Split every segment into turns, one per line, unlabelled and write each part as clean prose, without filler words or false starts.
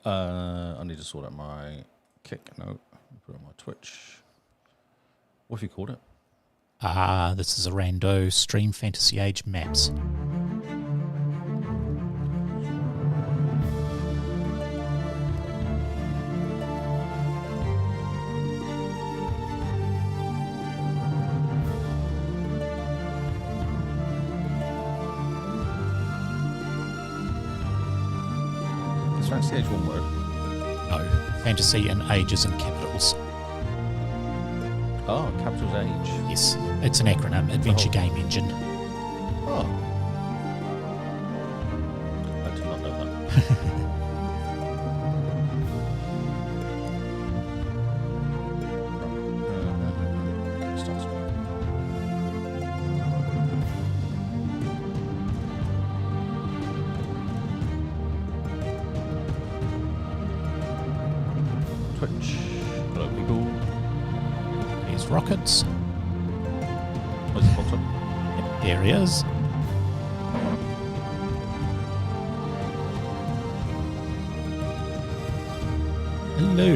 I need to sort out my kick note. Put it on my Twitch. What have you called it?
This is a Rando Stream Fantasy Age Maps.
Is Fantasy Age one word?
No, Fantasy and Ages in capitals.
Oh, Capital's Age.
Yes, it's an acronym, Adventure Game Engine.
Oh. I did not know that. Twitch. Hello, people.
Here's Rockets.
Where's the bottom?
Yep, there he is. Hello.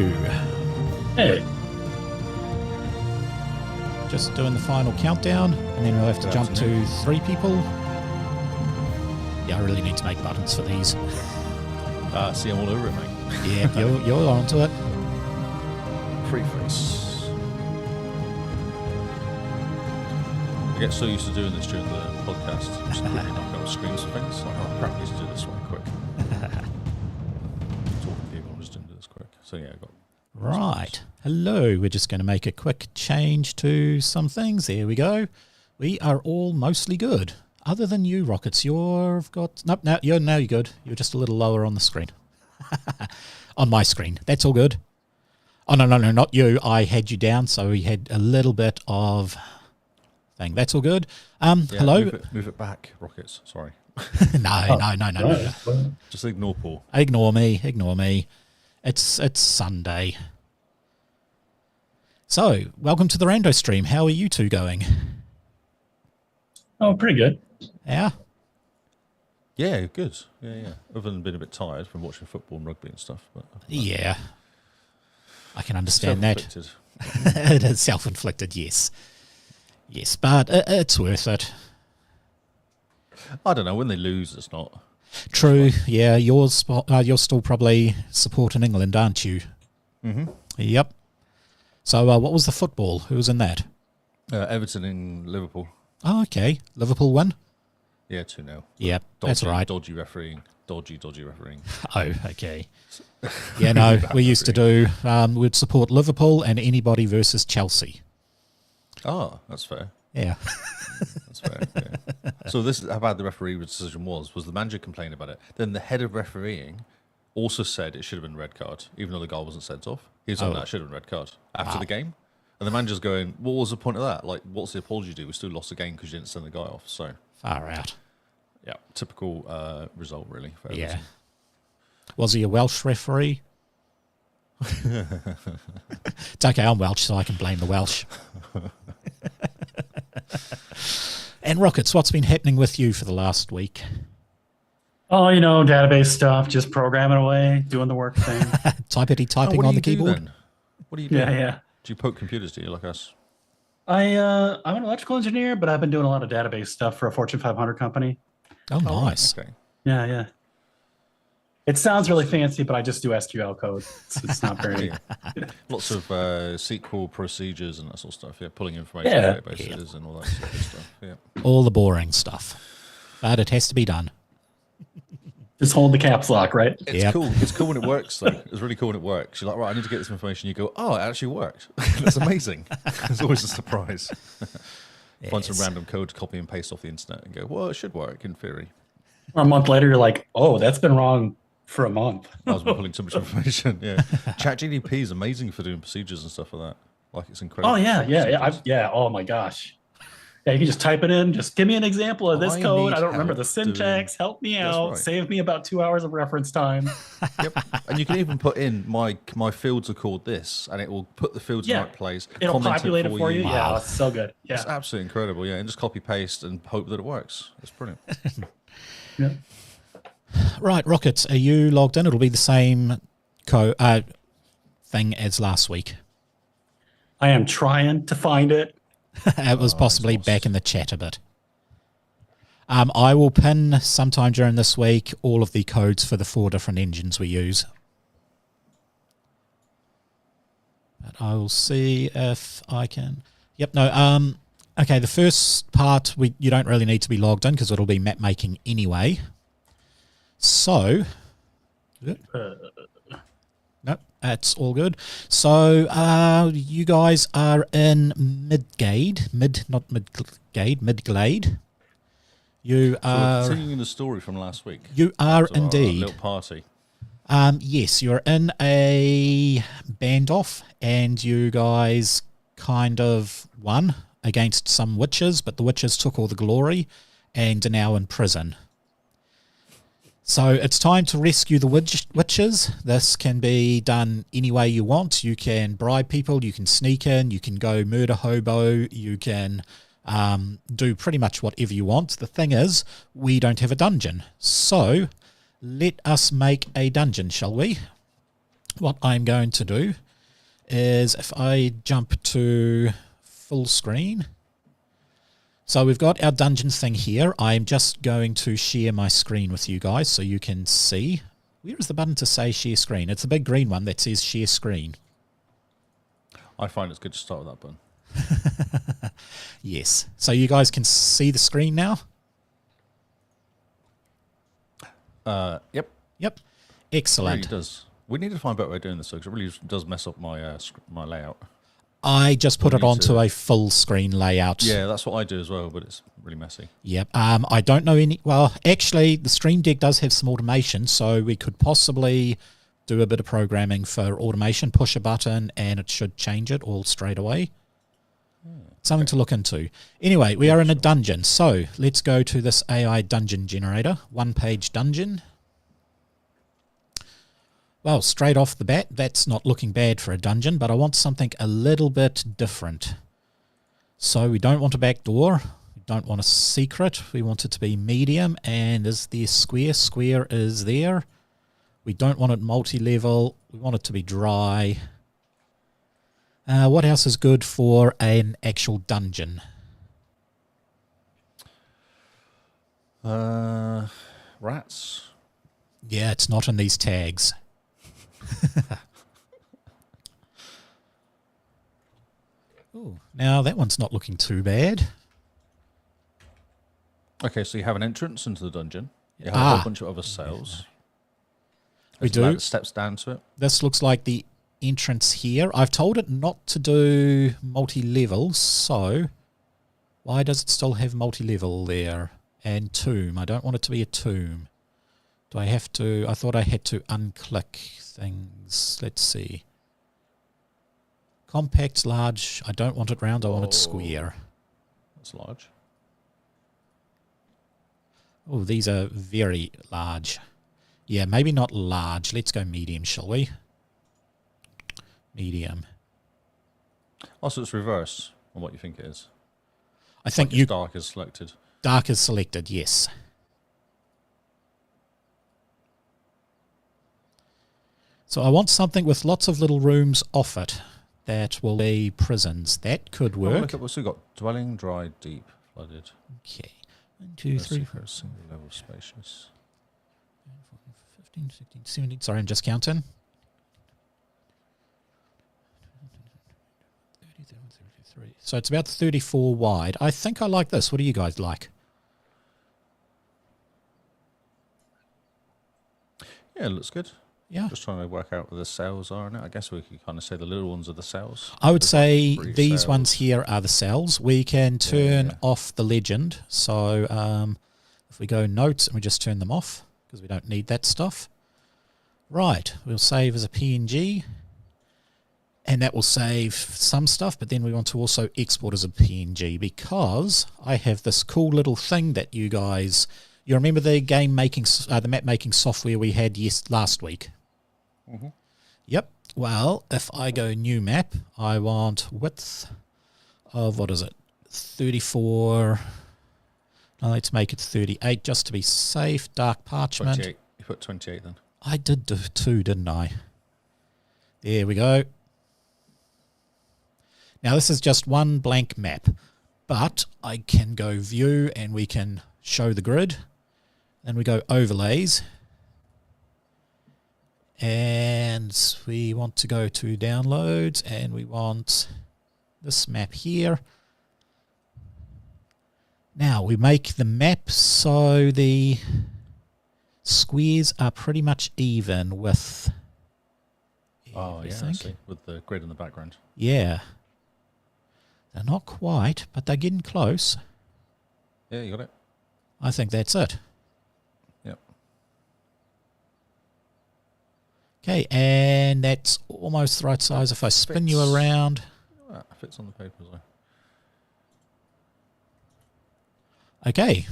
Hey.
Just doing the final countdown, and then we'll have to jump to 3 people. Yeah, I really need to make buttons for these.
See, I'm all over it, mate.
Yeah, you're onto it.
Preface. I get so used to doing this during the podcast. Just quickly knock out screens for things. Like, oh crap, I need to do this one quick. Talking to people, I'm just doing this quick. So yeah, I got.
Right. Hello. We're just going to make a quick change to some things. There we go. We are all mostly good. Other than you, Rockets. You've got... Nope, now you're good. You're just a little lower on the screen. On my screen. That's all good. Oh, no, not you. I had you down, so we had a little bit of thing. That's all good.
Yeah,
hello.
Move it back, Rockets. Sorry.
No.
Just ignore Paul.
Ignore me. It's Sunday. So, welcome to the Rando stream. How are you two going?
Oh, pretty good.
Yeah?
Yeah, good. Yeah. Other than being a bit tired from watching football and rugby and stuff. But
Yeah. I can understand that.
self-inflicted.
It is self-inflicted, yes. Yes, but it's worth it.
I don't know. When they lose, it's not.
True. Yeah, you're still probably supporting England, aren't you?
Mm-hmm.
Yep. So what was the football? Who was in that?
Everton in Liverpool.
Oh, okay. Liverpool won?
Yeah, 2-0.
Yep, that's right.
Dodgy refereeing. Dodgy refereeing.
Oh, okay. Yeah, no, we used to do, we'd support Liverpool and anybody versus Chelsea.
Oh, that's fair.
Yeah.
That's fair. Yeah. So this is how bad the referee decision was the manager complained about it. Then the head of refereeing also said it should have been a red card, even though the goal wasn't sent off. He was on that should have been a red card after the game. And the manager's going, what was the point of that? Like, what's the apology do? We still lost the game because you didn't send the guy off. So
Far out.
yeah, typical result really. For
Yeah.
Everton.
Was he a Welsh referee? It's okay, I'm Welsh, so I can blame the Welsh. And Rockets, what's been happening with you for the last week?
Oh, database stuff, just programming away, doing the work thing.
Typing
what
on
do
the
you do
keyboard?
then? What do you do?
Yeah.
Do you poke computers, do you, like us?
I'm an electrical engineer, but I've been doing a lot of database stuff for a Fortune 500 company.
Oh, nice.
Okay.
Yeah. It sounds really fancy, but I just do SQL code. It's not very...
Lots of SQL procedures and that sort of stuff. Yeah, pulling information from databases and all that sort of stuff. Yeah.
All the boring stuff. But it has to be done.
Just hold the caps lock, right?
It's cool. It's cool when it works, though. It's really cool when it works. You're like, right, I need to get this information. You go, oh, it actually worked. That's amazing. It's always a surprise. Find some random code, copy and paste off the internet and go, well, it should work in theory.
Or a month later, you're like, oh, that's been wrong for a month.
I was pulling too much information. Yeah. ChatGPT is amazing for doing procedures and stuff like that. Like, it's incredible.
Oh, yeah. Oh, my gosh. Yeah, you can just type it in. Just give me an example of this code. I don't remember the syntax. Help me out. Right. Save me about 2 hours of reference time.
Yep. And you can even put in my fields are called this, and it will put the fields in the right place.
It'll populate it for you.
Wow.
Yeah, it's so good. Yeah,
it's absolutely incredible. Yeah, and just copy paste and hope that it works. It's brilliant.
Yeah.
Right, Rockets, are you logged in? It'll be the same thing as last week.
I am trying to find it.
It was possibly back in the chat a bit. I will pin sometime during this week all of the codes for the 4 different engines we use. But I will see if I can... Yep, no, okay, the first part, you don't really need to be logged in because it'll be map making anyway. So... Nope, that's all good. So, you guys are in Midglade. Midglade. You are...
So continuing the story from last week.
You are indeed.
Little party.
Yes, you're in a band-off, and you guys kind of won against some witches, but the witches took all the glory and are now in prison. So it's time to rescue the witches. This can be done any way you want. You can bribe people, you can sneak in, you can go murder hobo, you can do pretty much whatever you want. The thing is, we don't have a dungeon. So let us make a dungeon, shall we? What I'm going to do is if I jump to full screen. So we've got our dungeon thing here. I'm just going to share my screen with you guys so you can see. Where is the button to say share screen? It's a big green one that says share screen.
I find it's good to start with that button.
Yes. So you guys can see the screen now?
Yep.
Yep. Excellent.
It really does. We need to find a better way of doing this because it really does mess up my my layout.
I just put it onto a full screen layout.
Yeah, that's what I do as well, but it's really messy.
Yep. I don't know any... Well, actually, the Stream Deck does have some automation, so we could possibly do a bit of programming for automation, push a button, and it should change it all straight away. Something to look into. Anyway, we are in a dungeon, so let's go to this AI dungeon generator. One-page dungeon. Well, straight off the bat, that's not looking bad for a dungeon, but I want something a little bit different. So we don't want a back door. We don't want a secret. We want it to be medium. And is there square? Square is there. We don't want it multi-level. We want it to be dry. What else is good for an actual dungeon?
Rats.
Yeah, it's not in these tags. Ooh, now that one's not looking too bad.
Okay, so you have an entrance into the dungeon. You have a whole bunch of other cells.
We do.
Steps down to it.
This looks like the entrance here. I've told it not to do multi-level, so why does it still have multi-level there? And tomb. I don't want it to be a tomb. Do I have to? I thought I had to unclick things. Let's see. Compact, large. I don't want it round. I want it square.
That's large.
Oh, these are very large. Yeah, maybe not large. Let's go medium, shall we? Medium.
Also, it's reverse on what you think it is.
I think
like dark is selected.
Dark is selected, yes. So I want something with lots of little rooms off it that will be prisons. That could work.
So we've got dwelling, dry, deep, flooded.
Okay. 1, 2, 3, 4,
single level spacious.
15, 16, 17. Sorry, I'm just counting. 30, 33. So it's about 34 wide. I think I like this. What do you guys like?
Yeah, it looks good.
Yeah.
Just trying to work out where the cells are in it. I guess we could kind of say the little ones are the cells.
I would say these
cells.
ones here are the cells. We can turn off the legend. So if we go notes and we just turn them off because we don't need that stuff. Right. We'll save as a PNG. And that will save some stuff, but then we want to also export as a PNG because I have this cool little thing that you guys... You remember the game making, the map making software we had last week?
Mm-hmm.
Yep. Well, if I go new map, I want width of, what is it, 34. Now let's make it 38 just to be safe. Dark parchment.
28. You put 28 then.
I did do 2, didn't I? There we go. Now this is just one blank map, but I can go view and we can show the grid. Then we go overlays. And we want to go to downloads and we want this map here. Now we make the map so the squares are pretty much even with everything.
I see. With the grid in the background.
Yeah. They're not quite, but they're getting close.
Yeah, you got it.
I think that's it.
Yep.
Okay, and that's almost the right size. If I spin you around.
Fits on the paper as well.
Okay,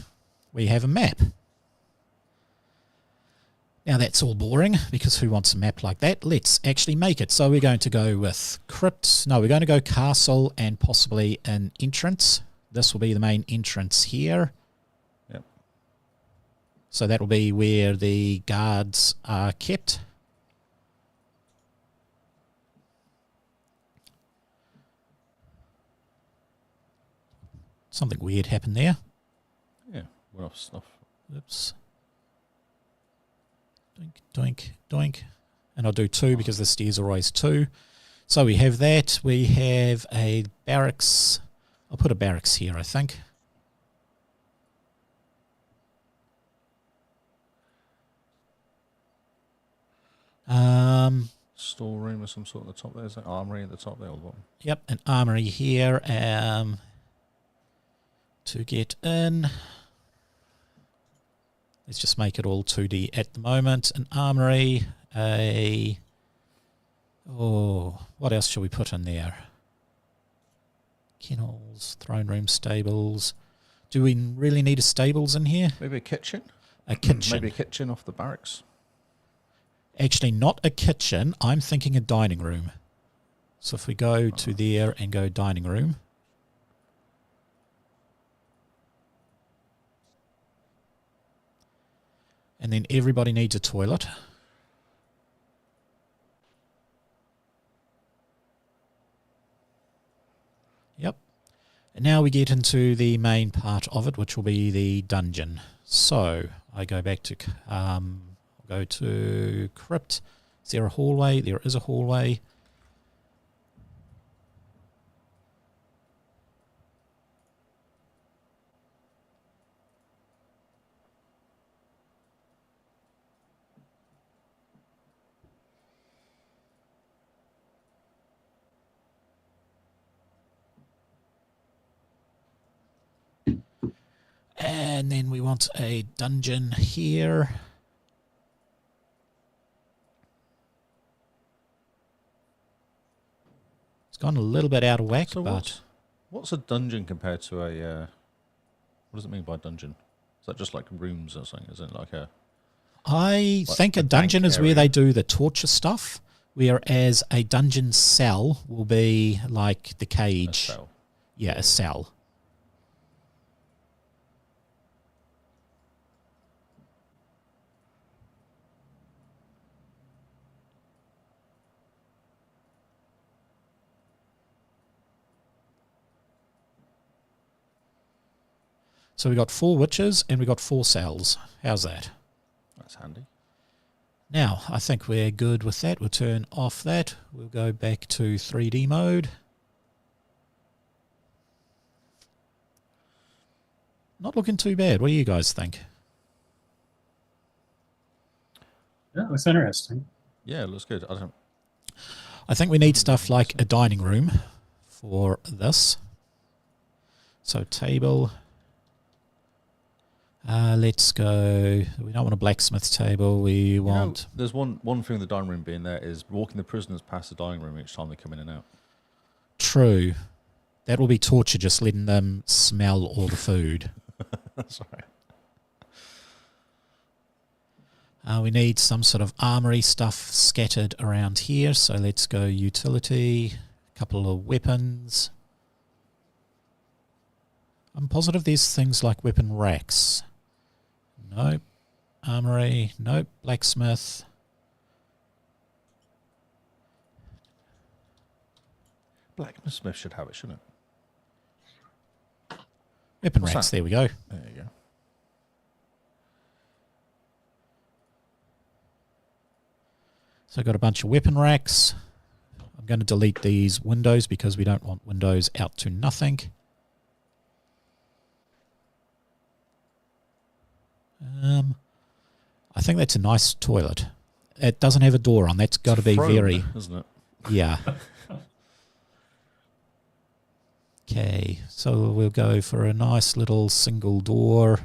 we have a map. Now that's all boring because who wants a map like that? Let's actually make it. So we're going to go with crypt. No, we're going to go castle and possibly an entrance. This will be the main entrance here.
Yep.
So that will be where the guards are kept. Something weird happened there.
Yeah, we're off stuff.
Oops. Doink, doink, doink. And I'll do 2 because the stairs are always 2. So we have that. We have a barracks. I'll put a barracks here, I think.
Storeroom or some sort at the top there. Is that armory at the top there or the bottom?
Yep, an armory here. To get in. Let's just make it all 2D at the moment. An armory, what else shall we put in there? Kennels, throne room, stables. Do we really need a stables in here?
Maybe a kitchen?
A kitchen.
Maybe a kitchen off the barracks?
Actually, not a kitchen. I'm thinking a dining room. So if we go to there and go dining room. And then everybody needs a toilet. Yep. And now we get into the main part of it, which will be the dungeon. So I go back to, I'll go to crypt. Is there a hallway? There is a hallway. And then we want a dungeon here. It's gone a little bit out of whack,
So
but...
what's a dungeon compared to a... what does it mean by dungeon? Is that just like rooms or something? Is it like a...
I think a dungeon is where they do the torture stuff, whereas a dungeon cell will be like the cage.
A cell.
Yeah, a cell. So we got 4 witches and we got 4 cells. How's that?
That's handy.
Now, I think we're good with that. We'll turn off that. We'll go back to 3D mode. Not looking too bad. What do you guys think?
Yeah, looks interesting.
Yeah, it looks good.
I think we need stuff like a dining room for this. So table. Let's go. We don't want a blacksmith table. We want...
there's one thing with the dining room being there is walking the prisoners past the dining room each time they come in and out.
True. That will be torture, just letting them smell all the food.
That's right.
We need some sort of armory stuff scattered around here. So let's go utility, a couple of weapons. I'm positive there's things like weapon racks. Nope. Armory. Nope. Blacksmith.
Blacksmith should have it, shouldn't it?
Weapon
What's
racks,
that?
there we go.
There you go.
So I've got a bunch of weapon racks. I'm going to delete these windows because we don't want windows out to nothing. I think that's a nice toilet. It doesn't have a door on. That's got to be very...
isn't it?
Yeah. Okay, so we'll go for a nice little single door.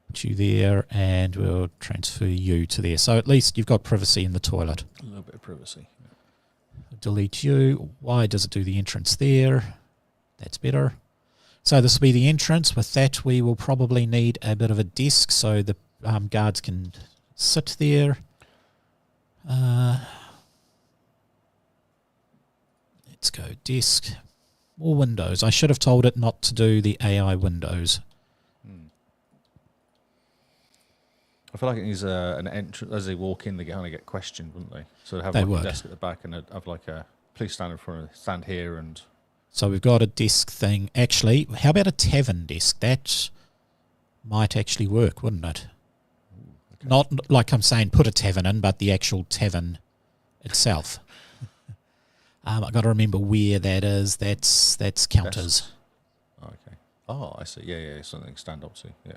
Put you there, and we'll transfer you to there. So at least you've got privacy in the toilet.
A little bit of privacy. Yeah.
Delete you. Why does it do the entrance there? That's better. So this will be the entrance. With that, we will probably need a bit of a desk so the guards can sit there. Let's go desk. More windows. I should have told it not to do the AI windows.
I feel like it needs an entrance. As they walk in, they kind of get questioned, wouldn't they? So they have
They
like
would.
a desk at the back and they'd have like a please stand in front of stand here and...
So we've got a desk thing. Actually, how about a tavern desk? That might actually work, wouldn't it?
Okay.
Not like I'm saying put a tavern in, but the actual tavern itself. I've got to remember where that is. That's counters.
Desks. Oh, okay. Oh, I see. Yeah, something to stand up to. Yeah.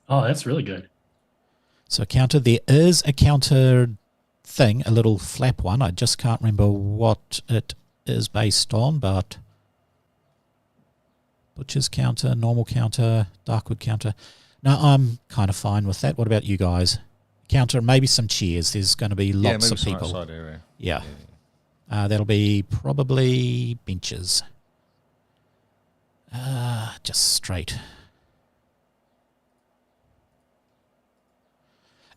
Oh, that's really good.
So counter, there is a counter thing, a little flap one. I just can't remember what it is based on, but butcher's counter, normal counter, darkwood counter. No, I'm kind of fine with that. What about you guys? Counter, maybe some chairs. There's going to be lots of people.
Outside area.
Yeah. That'll be probably benches. Just straight.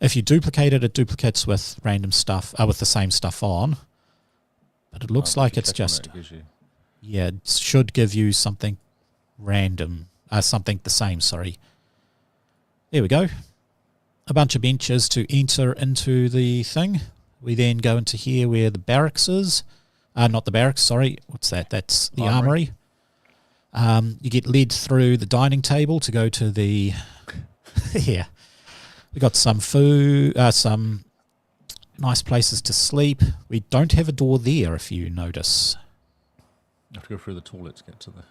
If you duplicate it, it duplicates with random stuff, with the same stuff on. But it looks like it's just... Yeah, it should give you something random. Something the same, sorry. There we go. A bunch of benches to enter into the thing. We then go into here where the barracks is. Not the barracks, sorry. What's that? That's the armory. You get led through the dining table to go to the... yeah. We got some food, some nice places to sleep. We don't have a door there, if you notice.
You have to go through the toilet to get to the...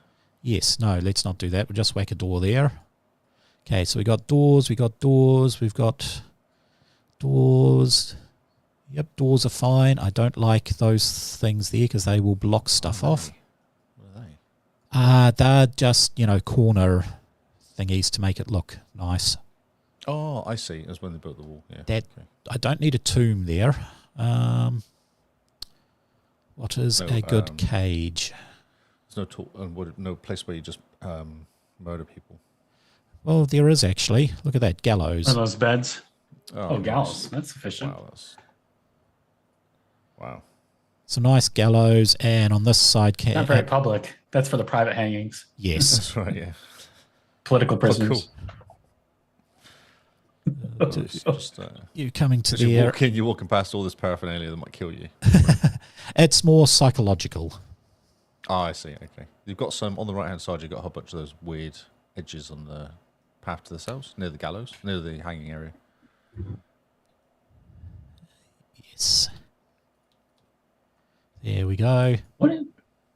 Yes, no, let's not do that. We'll just whack a door there. Okay, so we got doors, we've got doors. Yep, doors are fine. I don't like those things there because they will block stuff off.
What are they?
They're just, corner thingies to make it look nice.
Oh, I see. That's when they built the wall. Yeah.
That I don't need a tomb there. What is a good cage?
There's no place where you just murder people.
Well, there is actually. Look at that, gallows.
Are those beds? Oh,
nice.
gallows. That's efficient.
Wow.
Some nice gallows, and on this side...
Not very public. That's for the private hangings.
Yes.
That's right, yeah.
Political prisoners.
You coming to
there. You're walking past all this paraphernalia that might kill you.
It's more psychological.
Oh, I see. Okay. You've got some, on the right-hand side, you've got a whole bunch of those weird edges on the path to the cells, near the gallows, near the hanging area.
Yes. There we go.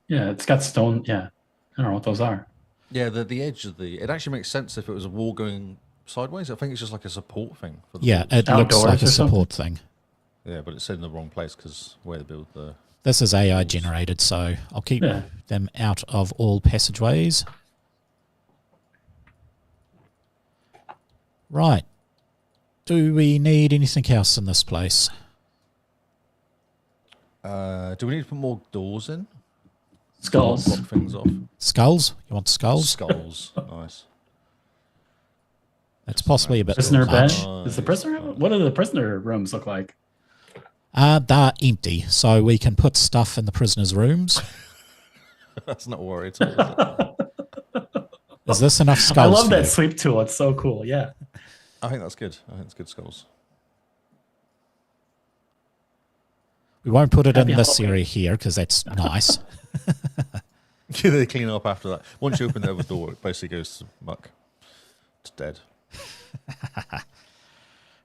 Yeah, it's got stone. Yeah. I don't know what those are.
Yeah, the edge of the... It actually makes sense if it was a wall going sideways. I think it's just like a support thing. For the
yeah,
walls.
it looks like a support thing.
Yeah, but it's in the wrong place because where they build the...
This is AI generated, so I'll keep them out of all passageways. Right. Do we need anything else in this place?
Do we need to put more doors in?
Skulls.
Block things off.
Skulls? You want skulls?
Skulls. Nice.
That's possibly a bit
prisoner bed.
Nice.
Is the prisoner? What do the prisoner rooms look like?
They're empty, so we can put stuff in the prisoners' rooms.
That's not a worry at all, is it?
Is this enough skulls?
I love that sweep tool. It's so cool. Yeah.
I think that's good. I think it's good skulls.
We won't put it in
Happy
this
Halloween.
area here because that's nice.
They clean up after that. Once you open the other door, it basically goes to muck. It's dead.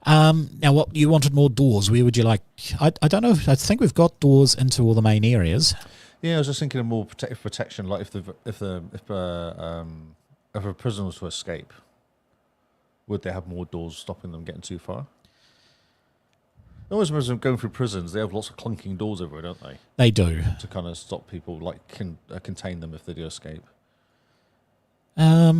Now, what you wanted more doors? Where would you like? I don't know. I think we've got doors into all the main areas.
Yeah, I was just thinking of more protection. Like if a prisoner was to escape, would they have more doors stopping them getting too far? I always remember them going through prisons. They have lots of clunking doors everywhere, don't they?
They do.
To kind of stop people, like contain them if they do escape. I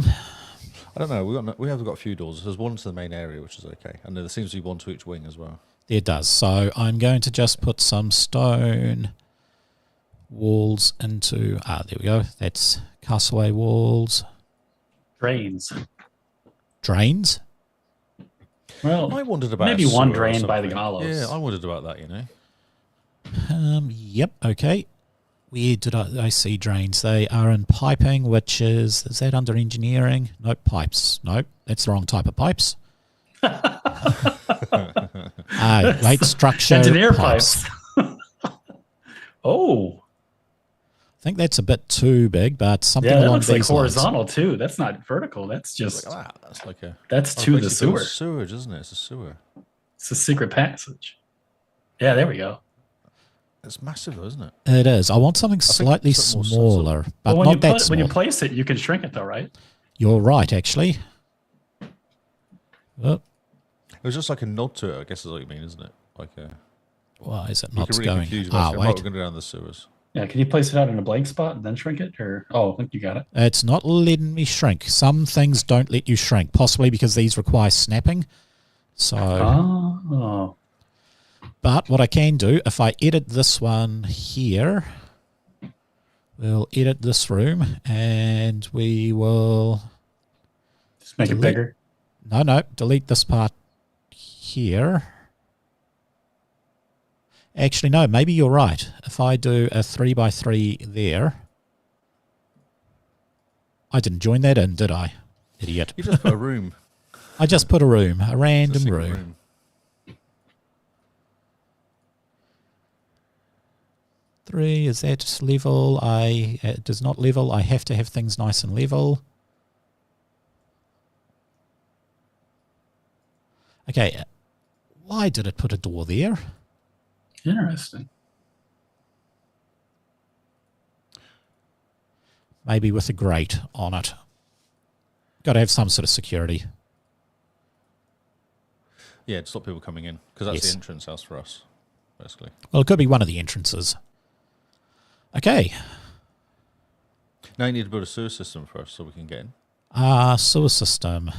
don't know. We have got a few doors. There's one to the main area, which is okay, and there seems to be one to each wing as well.
There does. So I'm going to just put some stone walls into. There we go. That's castaway walls.
Drains.
Drains.
Well,
I wondered about
maybe one drain by the gallows.
Yeah, I wondered about that.
Yep. Okay. Where did I see drains? They are in piping, which is that under engineering? Nope, pipes. Nope, that's the wrong type of pipes. Late structure
Engineer pipes.
I
Oh,
think that's a bit too big, but something
yeah, that
along
looks like
these
horizontal too. That's not vertical. That's just
Look at that. That's like
that's to the sewer.
Sewage, isn't it? It's a sewer.
It's a secret passage. Yeah, there we go.
It's massive, though, isn't it?
It is. I want something slightly
something more
smaller, but
Well,
not that small.
when you place it, you can shrink it though, right?
You're right, actually. Oh,
It was just like a nod to it, I guess is what you mean, isn't it? Like
why is it
you
not
can really
going?
confuse yourself. We're
Wait.
going to go down the sewers.
Yeah, can you place it out in a blank spot and then shrink it? Or I think you got it.
It's not letting me shrink. Some things don't let you shrink, possibly because these require snapping. So,
Oh,
but what I can do, if I edit this one here, we'll edit this room and we will...
just make it bigger.
No, delete this part here. Actually, no, maybe you're right. If I do a 3x3 there... I didn't join that in, did I? Idiot.
You just put a room.
I just put a room, a random
It's a single
room. Three, is that level? It does not level. I have to have things nice and level. Okay, why did it put a door there?
Interesting.
Maybe with a grate on it. Got to have some sort of security.
Yeah, to stop people coming in, because that's
Yes.
the entrance house for us, basically.
Well, it could be one of the entrances. Okay.
Now you need to build a sewer system first so we can get in.
Sewer system.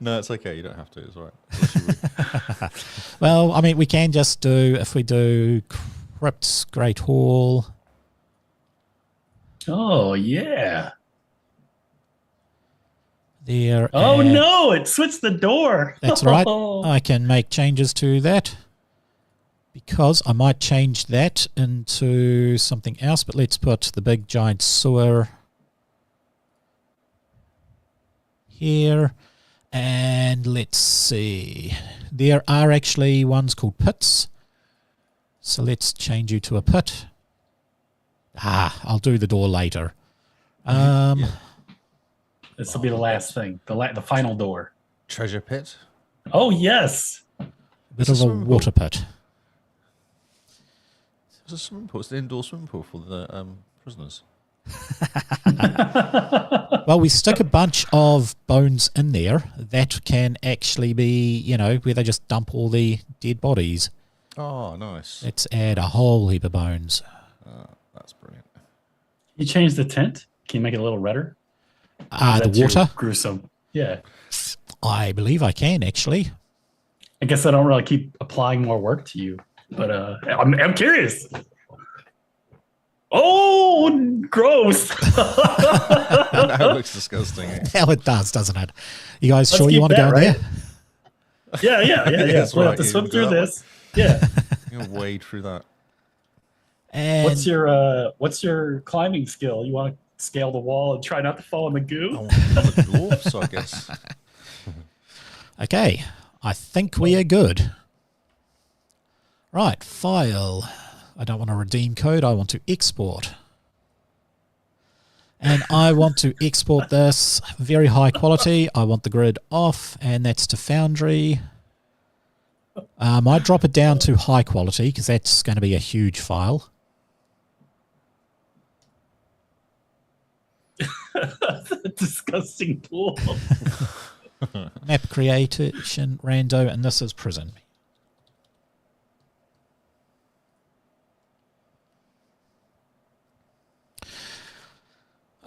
No, it's okay. You don't have to. It's all right.
Well, I mean, we can just do, if we do crypts, Great Hall.
Oh yeah.
There.
Oh
and
no! It switched the door.
That's right. I can make changes to that because I might change that into something else, but let's put the big giant sewer here. And let's see. There are actually ones called pits. So let's change you to a pit. I'll do the door later.
Yeah.
This will be the last thing. The final door.
Treasure pit.
Oh yes.
A bit
It's a
of a
swimming pool.
water pit.
It's a swimming pool. It's the indoor swimming pool for the prisoners.
Well, we stick a bunch of bones in there. That can actually be, where they just dump all the dead bodies.
Oh, nice.
Let's add a whole heap of bones.
That's brilliant.
You change the tint. Can you make it a little redder?
The
That's too
water.
gruesome. Yeah.
I believe I can, actually.
I guess I don't really keep applying more work to you, but I'm curious. Oh, gross!
That looks disgusting.
Hell, it does, doesn't it? You guys
Let's
sure you
keep
want to go
that,
in
right?
there?
Yeah.
That's
We'll
right,
have to
you
swim
can
through
do that
this. Yeah.
You're wade through that.
And
What's your climbing skill? You want to scale the wall and try not to fall in the goo.
I'm a dwarf, so I guess.
Okay, I think we are good. Right, file. I don't want to redeem code. I want to export. And I want to export this very high quality. I want the grid off, and that's to Foundry. I drop it down to high quality because that's going to be a huge file.
Disgusting pool.
Map creation, Rando, and this is prison.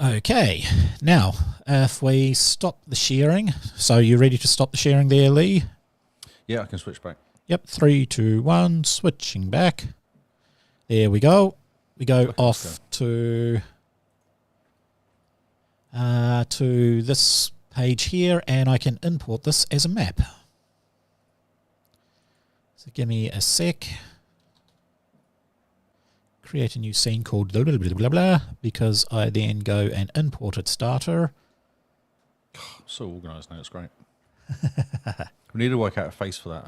Okay, now if we stop the sharing, so you ready to stop the sharing there, Lee?
Yeah, I can switch back.
Yep, 3, 2, 1, switching back. There we go. We go off to this page here, and I can import this as a map. So give me a sec. Create a new scene called blah, blah, blah, blah, blah, because I then go and import its starter.
So organised now, it's great. We need to work out a face for that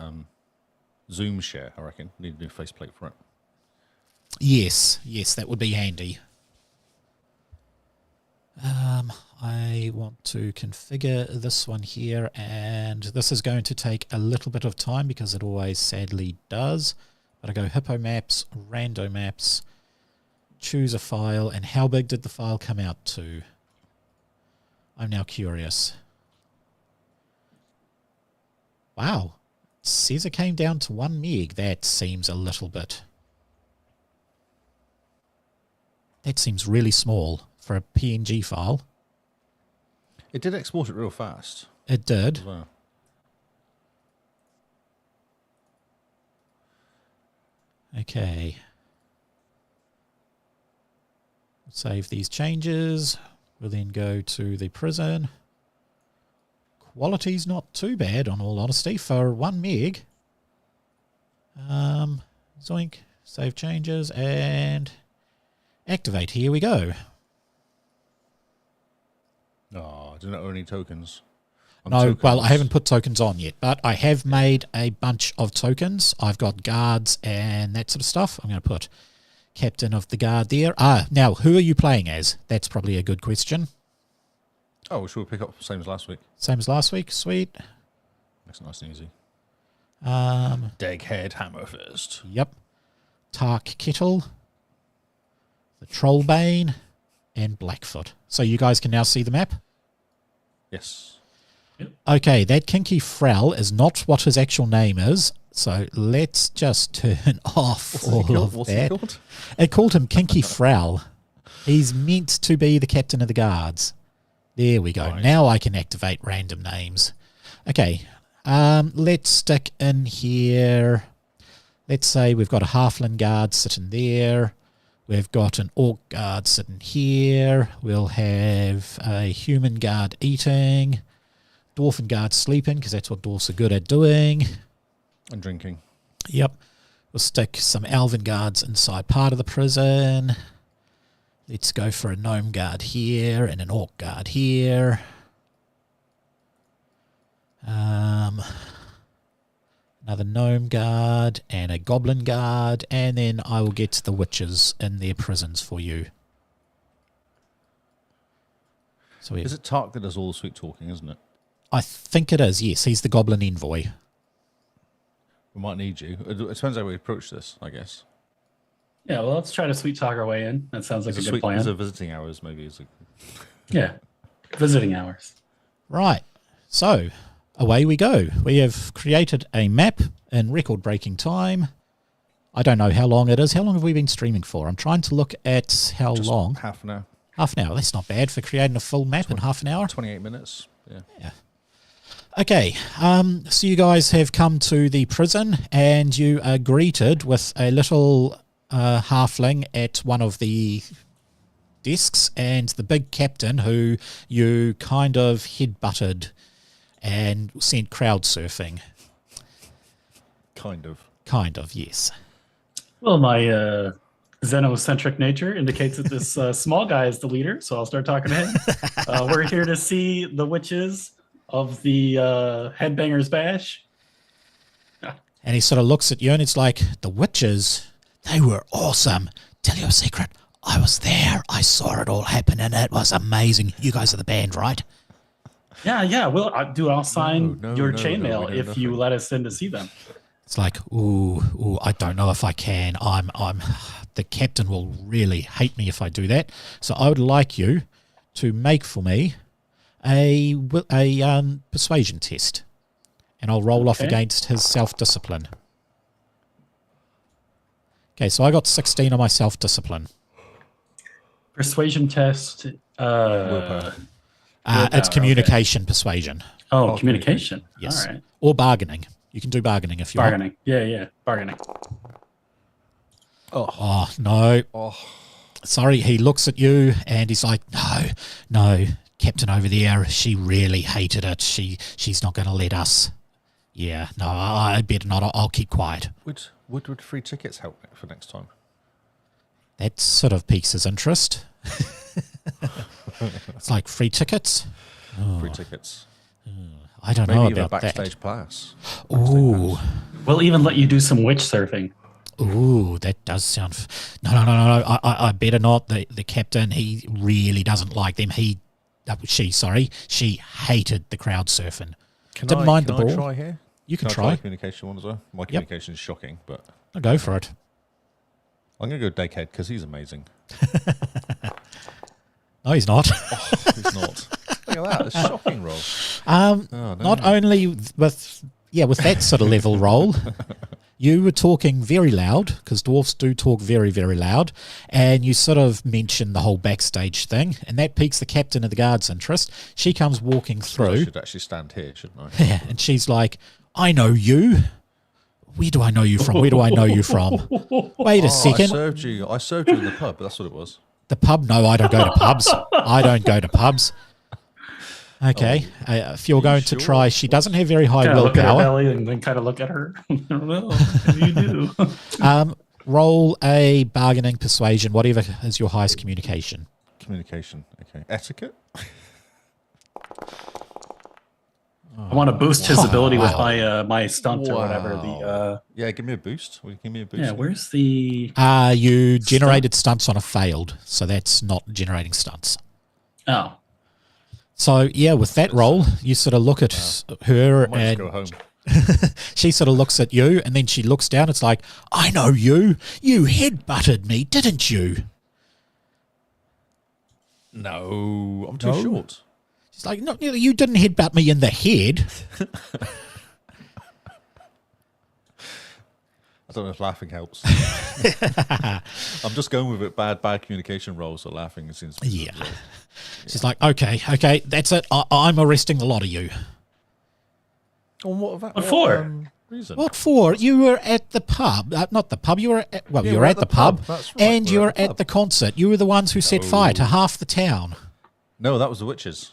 Zoom share, I reckon. We need a new faceplate for it.
Yes, that would be handy. I want to configure this one here, and this is going to take a little bit of time because it always sadly does. But I go Hippo Maps, Rando Maps, choose a file, and how big did the file come out to? I'm now curious. Wow, it says it came down to 1 meg. That seems a little bit. That seems really small for a PNG file.
It did export it real fast.
It did.
As well.
Okay. Save these changes. We'll then go to the prison. Quality's not too bad, on all honesty, for 1 meg. Zoink. Save changes and activate. Here we go.
Oh, I do not own any tokens.
No, well, I haven't put tokens on yet, but I have made a bunch of tokens. I've got guards and that sort of stuff. I'm going to put captain of the guard there. Now, who are you playing as? That's probably a good question.
Oh, should we pick up same as last week?
Same as last week. Sweet.
That's nice and easy.
Daghead
Hammerfist.
Yep. Tark Kettle, the Trollbane, and Blackfoot. So you guys can now see the map?
Yes.
Okay, that Kinky Frel is not what his actual name is, so let's just turn off
What's
that.
he called?
It called him Kinky Frel. He's meant to be the captain of the guards. There we go. Right. Now I can activate random names. Okay, let's stick in here. Let's say we've got a Halfling guard sitting there. We've got an Orc guard sitting here. We'll have a Human guard eating. Dwarven guard sleeping, because that's what dwarfs are good at doing.
And drinking.
Yep. We'll stick some Elven guards inside part of the prison. Let's go for a Gnome guard here and an Orc guard here. Another Gnome guard and a Goblin guard, and then I will get the witches in their prisons for you. So
is it Tark that does all the sweet talking, isn't it?
I think it is, yes. He's the Goblin envoy.
We might need you. It depends how we approach this, I guess.
Yeah, well, let's try to sweet talk our way in. That sounds like a good plan.
Is it visiting hours, maybe?
Yeah, visiting hours.
Right. So, away we go. We have created a map in record-breaking time. I don't know how long it is. How long have we been streaming for? I'm trying to look at
Just
long.
Half an hour.
Half an hour. That's not bad for creating a full map in half an hour.
28 minutes. Yeah.
Okay, so you guys have come to the prison and you are greeted with a little halfling at one of the desks and the big captain who you kind of headbutted and sent crowd surfing.
Kind of.
Kind of, yes.
Well, my xenocentric nature indicates that this small guy is the leader, so I'll start talking to him. We're here to see the witches of the Headbangers Bash.
And he sort of looks at you and it's like, the witches, they were awesome. Tell you a secret. I was there. I saw it all happen and it was amazing. You guys are the band, right?
Yeah. Well, I'll sign your chainmail if you let us in to see them.
It's like, ooh, I don't know if I can. The captain will really hate me if I do that. So I would like you to make for me a persuasion test. And I'll roll off against his self-discipline. Okay, so I got 16 on my self-discipline.
Persuasion test.
It's communication persuasion.
Oh, communication.
Yes.
All right.
Or bargaining. You can do bargaining if you want.
Bargaining. Yeah. Bargaining.
Oh, no.
Oh.
Sorry, he looks at you and he's like, no, Captain over there, she really hated it. She's not going to let us. Yeah, no, I better not. I'll keep quiet.
Would free tickets help for next time?
That sort of piques his interest. It's like free tickets.
Free tickets.
I don't know
Maybe
about
a backstage
that.
pass.
Ooh.
We'll even let you do some witch surfing.
Ooh, that does sound... No. I better not. The captain, he really doesn't like them. She hated the crowd surfing. Didn't mind the ball.
I try here?
You can
I
try.
the communication one as well? My communication is shocking, but...
I'll go for it.
I'm going to go Dakehead because he's amazing.
No, he's not.
He's not. Look at that. It's a shocking roll.
No. Not only with that sort of level roll, you were talking very loud, because dwarfs do talk very, very loud, and you sort of mentioned the whole backstage thing, and that piques the captain of the guard's interest. She comes walking through.
I should actually stand here, shouldn't I?
Yeah, and she's like, I know you. Where do I know you from? Wait a second.
I served you in the pub. That's what it was.
The pub? No, I don't go to pubs. Okay, if you're going to try, she doesn't have very high
Look at her
willpower.
belly and then kind of look at her. I don't know. Maybe you do.
Roll a bargaining, persuasion, whatever is your highest communication.
Communication. Okay. Etiquette.
I want to boost his ability with my stunt or whatever.
Yeah, give me a boost. Will you give me a boost?
Yeah, where's the...
You generated stunts on a failed, so that's not generating stunts.
Oh.
So, yeah, with that roll, you sort of look at her and
go home.
she sort of looks at you and then she looks down. It's like, I know you. You headbutted me, didn't you?
No, I'm too short.
She's like, no, you didn't headbutt me in the head.
I don't know if laughing helps. I'm just going with it. Bad communication rolls, so laughing seems to be
Yeah. She's like, okay, that's it. I'm arresting the lot of you.
What
for?
Reason?
What for? You were at the pub. Not the pub. You were at, you were at the pub.
That's right,
and you
we're
were
at the
at
pub.
the concert. You were the ones who set fire to half the town.
No, that was the witches.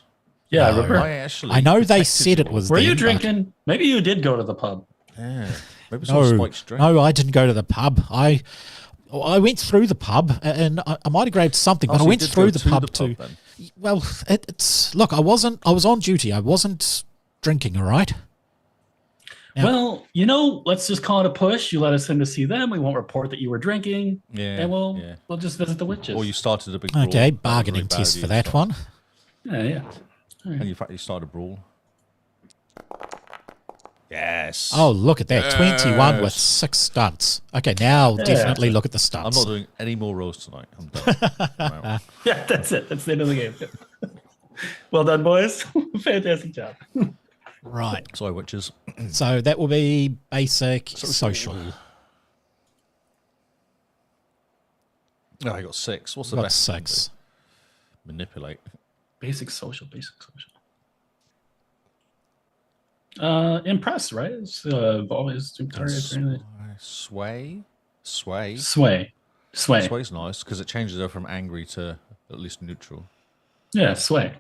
Yeah, I
No.
remember.
I know they said it was
Were
them,
you
but-
drinking? Maybe you did go to the pub.
Yeah. Maybe someone spiked drink.
No, I didn't go to the pub. I went through the pub and I might have grabbed something, but I went through the pub to.
Then.
Well, it's look. I was on duty. I wasn't drinking. All right. Now-
Well, let's just call it a push. You let us in to see them. We won't report that you were drinking.
Yeah.
And we'll just visit the witches.
Or you started a big brawl.
Okay,
That was
bargaining
really bad
test
of
for
you,
that
so-
one.
Yeah.
And in fact, you started a brawl. Yes.
Oh, look at that. 21 with
Yes.
6 stunts. Okay, now definitely look at the
I'm
stunts.
not doing any more rolls tonight. I'm done. I'm out.
Yeah, that's it. That's the end of the game. Well done, boys. Fantastic job.
Right.
Sorry, witches.
So that will be basic social.
No, I got 6. What's the
Got
best?
6.
Manipulate.
Basic social. Impress, right? It's always to target.
Sway.
Sway.
Sway's nice because it changes her from angry to at least neutral.
Yeah, sway.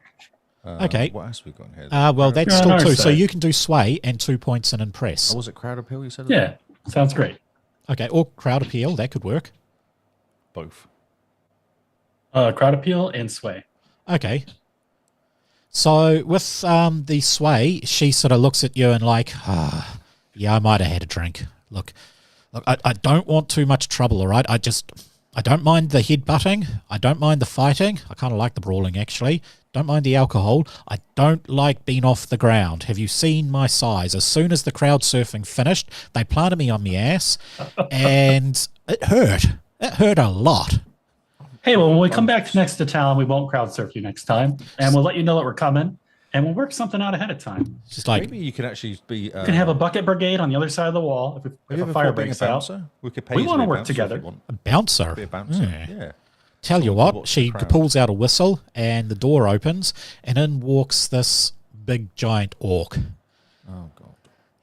Okay.
What else have we got in here?
Well, that's
You're on
still
our
2. So
side.
you can do sway and 2 points in impress.
Oh, was it crowd appeal you said?
Yeah, sounds great.
Okay, or crowd appeal. That could work.
Both.
Crowd appeal and sway.
Okay. So with the sway, she sort of looks at you and like, yeah, I might have had a drink. Look, I don't want too much trouble, all right? I don't mind the headbutting. I don't mind the fighting. I kind of like the brawling, actually. Don't mind the alcohol. I don't like being off the ground. Have you seen my size? As soon as the crowd surfing finished, they planted me on my ass, and it hurt. It hurt a lot.
Hey, well, when we come back next to town, we won't crowd surf you next time, and we'll let you know that we're coming, and we'll work something out ahead of time.
Just like
maybe you can actually be.
You can have a bucket brigade on the other side of the wall if a fire breaks out.
We could pay.
We want to work together.
A bouncer.
Be a bouncer. Yeah.
Tell you what, she pulls out a whistle, and the door opens, and in walks this big giant orc.
Oh God.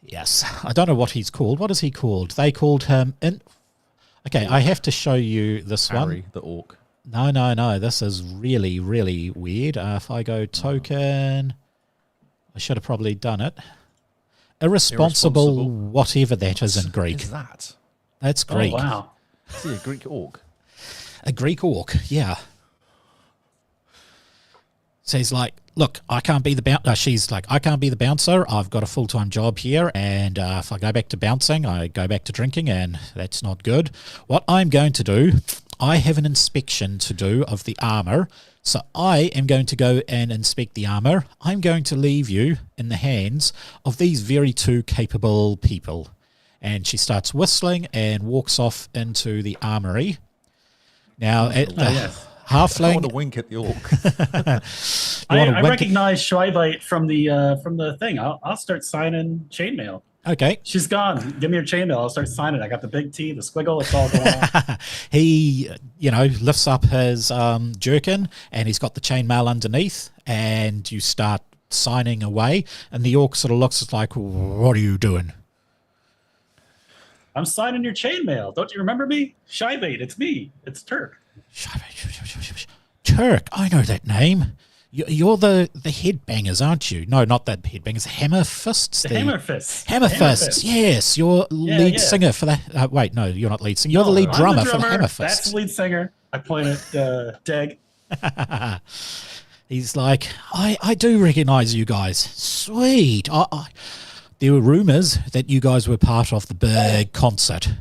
Yes, I don't know what he's called. What is he called? They called him in. Okay, I have to show you this
Harry,
one.
the orc.
No. This is really, really weird. If I go token, I should have probably done it. Irresponsible, whatever that is in Greek.
What is that?
That's Greek.
Oh, wow.
Is he a Greek orc?
A Greek orc, yeah. So he's like, look, I can't be the bouncer. She's like, I can't be the bouncer. I've got a full-time job here, and if I go back to bouncing, I go back to drinking, and that's not good. What I'm going to do, I have an inspection to do of the armor, so I am going to go and inspect the armor. I'm going to leave you in the hands of these very two capable people. And she starts whistling and walks off into the armory. Now,
Yes.
halfling.
I want to wink at the orc.
I recognize Sci-Fi from the thing. I'll start signing chainmail.
Okay.
She's gone. Give me your chainmail. I'll start signing. I got the big T, the squiggle. It's all going on.
He, lifts up his jerkin, and he's got the chainmail underneath, and you start signing away, and the orc sort of looks like, what are you doing?
I'm signing your chainmail. Don't you remember me? Shybait, it's me. It's Turk.
Turk, I know that name. You're the headbangers, aren't you? No, not that headbangers. Hammerfists.
The Hammerfists.
Hammerfists, yes. You're lead singer for that. Wait, no, you're not lead singer. You're the lead drummer for the Hammerfists.
That's the lead singer. I point at Deg.
He's like, I do recognize you guys. Sweet. There were rumors that you guys were part of the big concert.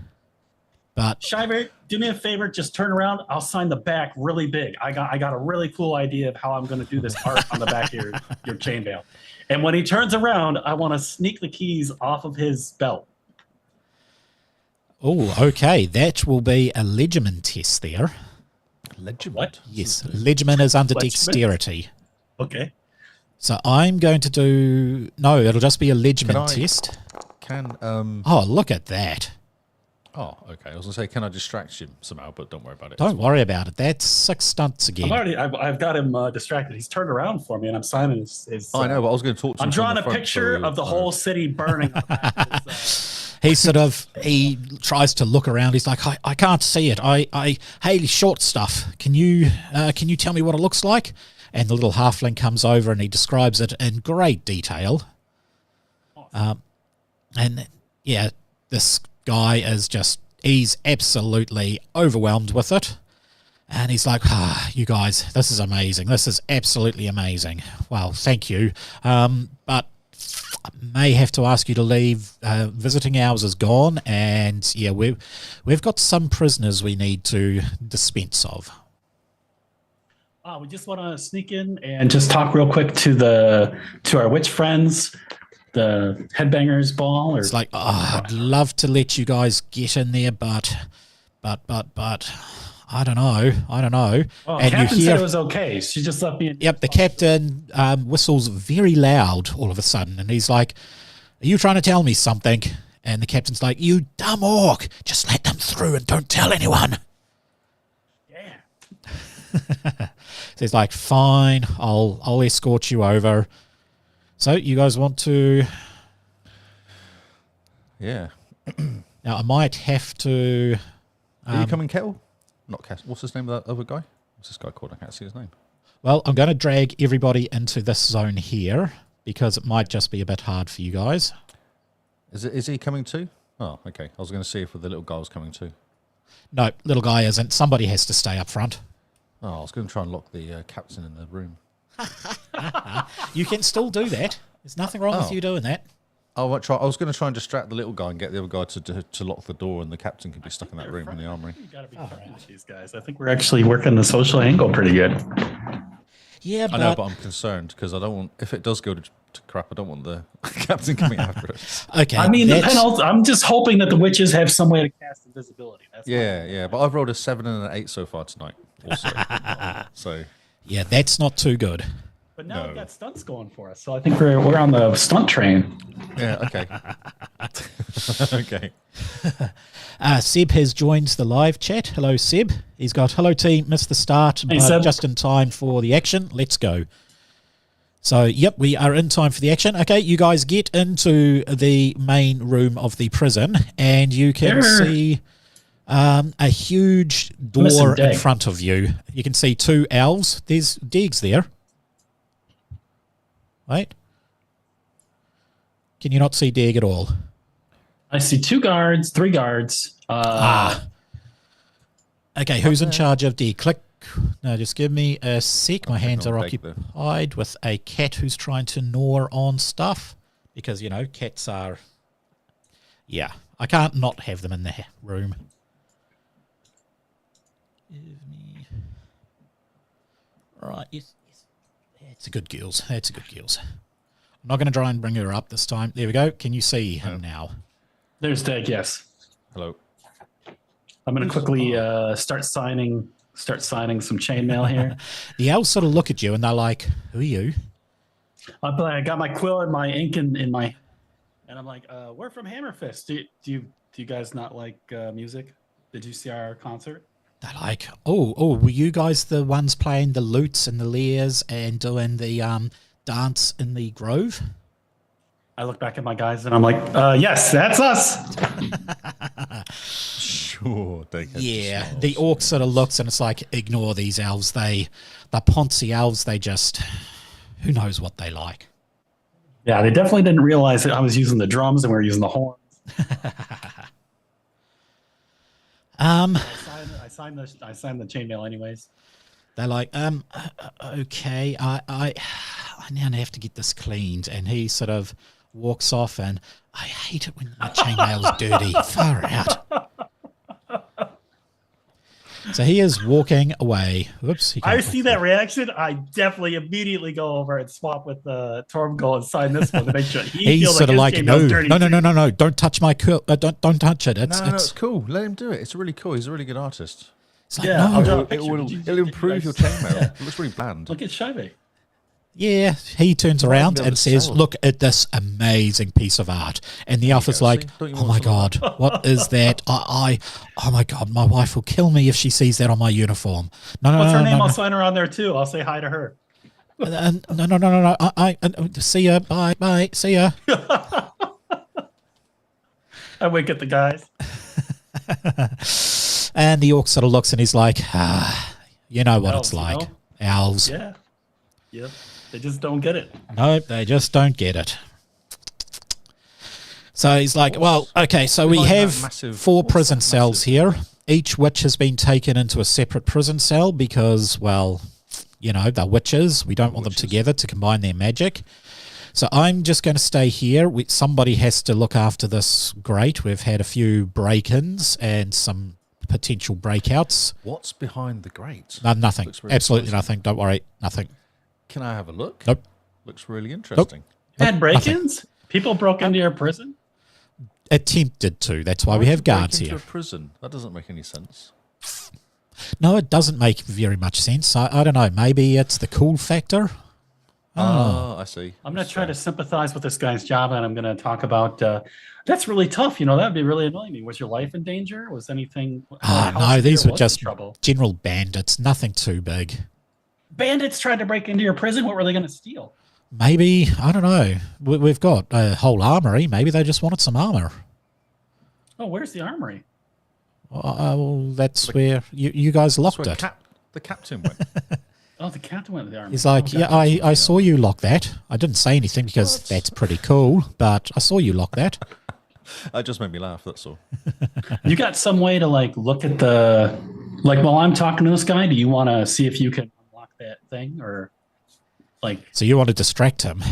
But
Shiver, do me a favor, just turn around. I'll sign the back really big. I got a really cool idea of how I'm going to do this art on the back of your chainmail. And when he turns around, I want to sneak the keys off of his belt.
Oh, okay. That will be a legiment test there.
Legiment?
What?
Yes, legiment is under
Legiment?
dexterity.
Okay.
So I'm going to do... No, it'll just be a legiment test. Oh, look at that.
Oh, okay. I was going to say, can I distract him somehow, but don't worry about it.
Don't worry about it. That's 6 stunts again.
I've got him distracted. He's turned around for me, and I'm signing his
I know, but I was going to talk to him.
I'm drawing a picture of the whole city burning.
He tries to look around. He's like, I can't see it. Hey, short stuff. Can you tell me what it looks like? And the little halfling comes over and he describes it in great detail. And yeah, this guy is he's absolutely overwhelmed with it. And he's like, you guys, this is amazing. This is absolutely amazing. Well, thank you. But I may have to ask you to leave. Visiting hours is gone. And yeah, we've got some prisoners we need to dispense of.
We just want to sneak in and just talk real quick to our witch friends, the Headbangers Ball.
It's like, I'd love to let you guys get in there, but I don't know.
Well,
and
Captain
you hear,
said it was okay. She just left me.
Yep, the captain whistles very loud all of a sudden, and he's like, "Are you trying to tell me something?" And the captain's like, "You dumb orc! Just let them through and don't tell anyone."
Yeah.
So he's like, "Fine, I'll escort you over." So you guys want to?
Yeah.
Now I might have to.
Are you coming, Kettle? Not Kettle. What's his name of that other guy? What's this guy called? I can't see his name.
Well, I'm going to drag everybody into this zone here because it might just be a bit hard for you guys.
Is he coming too? Oh, okay. I was going to see if the little guy was coming too.
No, little guy isn't. Somebody has to stay up front.
Oh, I was going to try and lock the captain in the room.
You can still do that. There's nothing wrong with you doing that.
I was going to try and distract the little guy and get the other guy to lock the door, and the captain could be stuck in that room in the armory.
You got to be friendly with these guys. I think we're actually working the social angle pretty good.
Yeah,
I know, but I'm concerned because I don't want, if it does go to crap, I don't want the captain coming after it.
Okay.
I mean, the penalty. I'm just hoping that the witches have some way to cast invisibility. That's
Yeah. But I've rolled a 7 and an 8 so far tonight. Also, so
yeah, that's not too good.
But now we've got stunts going for us, so I think we're on the stunt train.
Yeah. Okay. Okay.
Seb has joined the live chat. Hello, Seb. He's got, hello team, missed the start,
Hey,
but
Seb.
just in time for the action. Let's go. So, yep, we are in time for the action. Okay, you guys get into the main room of the prison, and you can see a huge door in front of you. You can see 2 elves. There's Deegs there. Wait. Can you not see Deeg at all?
I see 2 guards, 3 guards.
Okay, who's in charge of Deeg? Click. No, just give me a sec. My hands are occupied with a cat who's trying to gnaw on stuff. Because, you know, cats are... Yeah, I can't not have them in the room. Give me... Right, yes. That's a good girls. That's a good girls. I'm not going to try and bring her up this time. There we go. Can you see him now?
There's Dag, yes.
Hello.
I'm going to quickly start signing some chainmail here.
The elves sort of look at you and they're like, who are you?
I got my quill and my ink in my... And I'm like, we're from Hammerfist. Do you guys not like music? Did you see our concert?
They're like, oh, were you guys the ones playing the lutes and the lyres and doing the dance in the grove?
I look back at my guys and I'm like, yes, that's us.
Sure.
Yeah, the orc sort of looks and it's like, ignore these elves. The Ponzi elves, they just, who knows what they like.
Yeah, they definitely didn't realize that I was using the drums and we were using the horns. I signed the chainmail anyways.
They're like, okay, I now have to get this cleaned. And he sort of walks off and I hate it when my chainmail's dirty. Far out. So he is walking away. Whoops.
I see that reaction. I definitely immediately go over and swap with Tormgold and sign this one to make sure he feels
sort of like, no,
dirty.
don't touch my quill. Don't touch it.
It's cool. Let him do it. It's really cool. He's a really good artist.
It's like,
Yeah,
no.
I'll draw a
It
picture.
will improve your chainmail.
Yeah.
It looks really bland.
Look at Shy-Fi.
Yeah, he turns around
be able
and
to
says,
sell it.
look at this amazing piece of art. And the elf is
go,
like,
see? Don't you
oh
want
my
some
God, what is that? Oh my God, my wife will kill me if she sees that on my uniform. No.
What's her name?
No.
I'll sign her on there too. I'll say hi to her.
No. I see ya. Bye. See ya.
I wink at the guys.
And the orc sort of looks and he's like, you know what
Elves,
it's like.
you know?
Owls.
Yeah. Yep. They just don't get it.
No, they just don't get it. So he's like, well, okay, so we
Behind that
have
massive-
4
what's
prison
that
cells
massive-
here, each witch has been taken into a separate prison cell because, well, you know, they're witches. We don't want them together to combine their magic. So I'm just going to stay here. Somebody has to look after this grate. We've had a few break-ins and some potential breakouts.
What's behind the grate?
No, nothing.
Looks really
Absolutely
cozy.
nothing. Don't worry. Nothing.
Can I have a look?
Nope.
Looks really interesting.
Had break-ins? People broke into your prison?
Attempted to. That's why we
would
have
you break
guards
into
here.
a prison? That doesn't make any sense.
No, it doesn't make very much sense. I don't know. Maybe it's the cool factor.
Oh, I see.
I'm going to try to sympathize with this guy's job, and I'm going to talk about that's really tough. You know, that would be really annoying me. Was your life in danger? Was anything? how
No,
severe
these were
was the
just
trouble.
general bandits. Nothing too big.
Bandits tried to break into your prison. What were they going to steal?
Maybe, I don't know. We've got a whole armory. Maybe they just wanted some armor.
Oh, where's the armory?
Well, that's where you guys
That's
locked
where
it.
the captain went.
Oh, the captain went to the armory.
He's like,
Okay.
yeah, I saw you lock that. I didn't say anything because that's pretty cool, but I saw you lock that.
That just made me laugh. That's all.
You got some way to like look at the like while I'm talking to this guy? Do you want to see if you can unlock that thing or like?
So you want to distract him?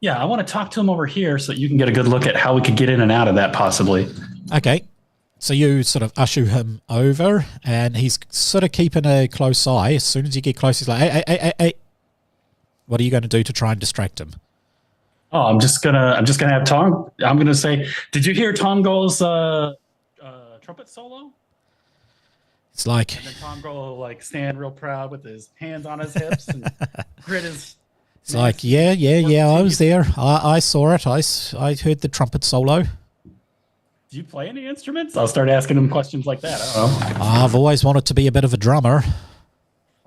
Yeah, I want to talk to him over here so that you can get a good look at how we could get in and out of that possibly.
Okay. So you sort of usher him over, and he's sort of keeping a close eye. As soon as you get close, he's like, hey. What are you going to do to try and distract him?
Oh, I'm just gonna have Tom. I'm gonna say, did you hear Tom Go's trumpet solo?
It's like,
And then Tom Go will like stand real proud with his hands on his hips and grit his.
it's like, yeah. I was there. I saw it. I heard the trumpet solo.
Do you play any instruments? I'll start asking him questions like that. I don't know.
I've always wanted to be a bit of a drummer.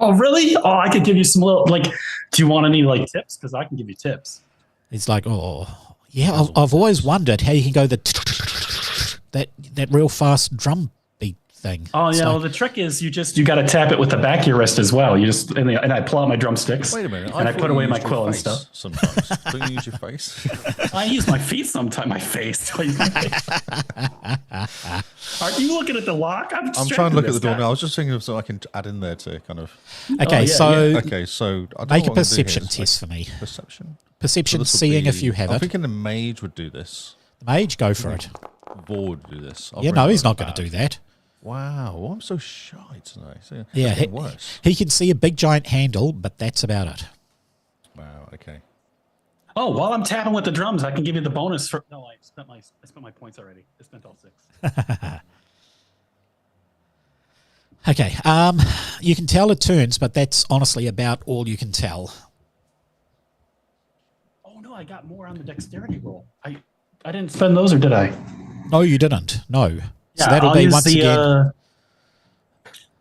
Oh, really? Oh, I could give you some little like. Do you want any like tips? Because I can give you tips.
It's like, oh, yeah. I've always wondered how you can go that real fast drum beat thing.
Oh yeah.
So,
Well, the trick is you got to tap it with the back of your wrist as well. You just and I pull out my drumsticks.
Wait a minute.
And I
thought
put
you
away my
used your
quill and
face
stuff.
Sometimes. Don't you use your face?
I use my feet sometimes. My face. Are you looking at the lock?
I'm trying to look at the door now. I was just thinking of something I can add in there to kind of.
okay,
yeah,
so
Okay, so I don't
make
know
a
what I'm gonna do here.
perception
It's
test
like
for me.
Perception.
Perception,
So this will
seeing if
be-
you have
I'm
it.
thinking the mage would do this.
The mage, go for it.
Vor would do this. I'll
Yeah,
bring
no, he's
my
not going to
bag.
do that.
Wow, well, I'm so shy tonight. So
Yeah,
it's getting worse.
he can see a big giant handle, but that's about it.
Wow. Okay.
Oh, while I'm tapping with the drums, I can give you the bonus for. No, I spent my points already. I spent all 6.
Okay, you can tell it turns, but that's honestly about all you can tell.
Oh no, I got more on the dexterity roll. I didn't spend those, or did I?
No, you didn't. No.
Yeah,
So that'll
I'll
be
use
once
the,
again.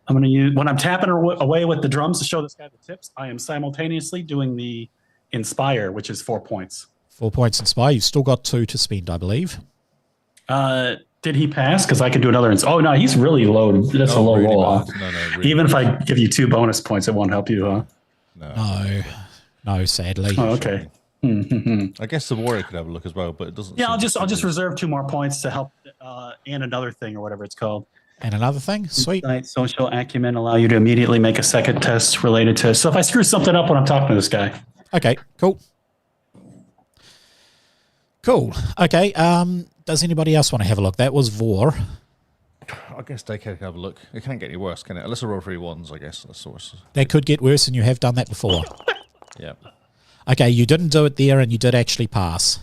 I'm going to use when I'm tapping away with the drums to show this guy the tips. I am simultaneously doing the inspire, which is 4 points.
4 points inspire. You've still got 2 to spend, I believe.
Did he pass? Because I can do another. Oh no, he's really low. That's a low
really
roll.
bad. No, really
Even if
bad.
I give you 2 bonus points, it won't help you, huh?
No.
No, sadly.
Oh, okay.
I guess the warrior could have a look as well, but it doesn't.
Yeah, I'll
seem
just
to be.
reserve 2 more points to help, and another thing or whatever it's called.
And another thing? Sweet.
Insight, social acumen allow you to immediately make a second test related to. So if I screw something up when I'm talking to this guy,
Okay, cool. Cool. Okay, does anybody else want to have a look? That was Vor.
I guess they can have a look. It can't get any worse, can it? Unless I roll 3 ones, I guess. That's source.
That could get worse, and you have done that before.
Yeah.
Okay, you didn't do it there, and you did actually pass.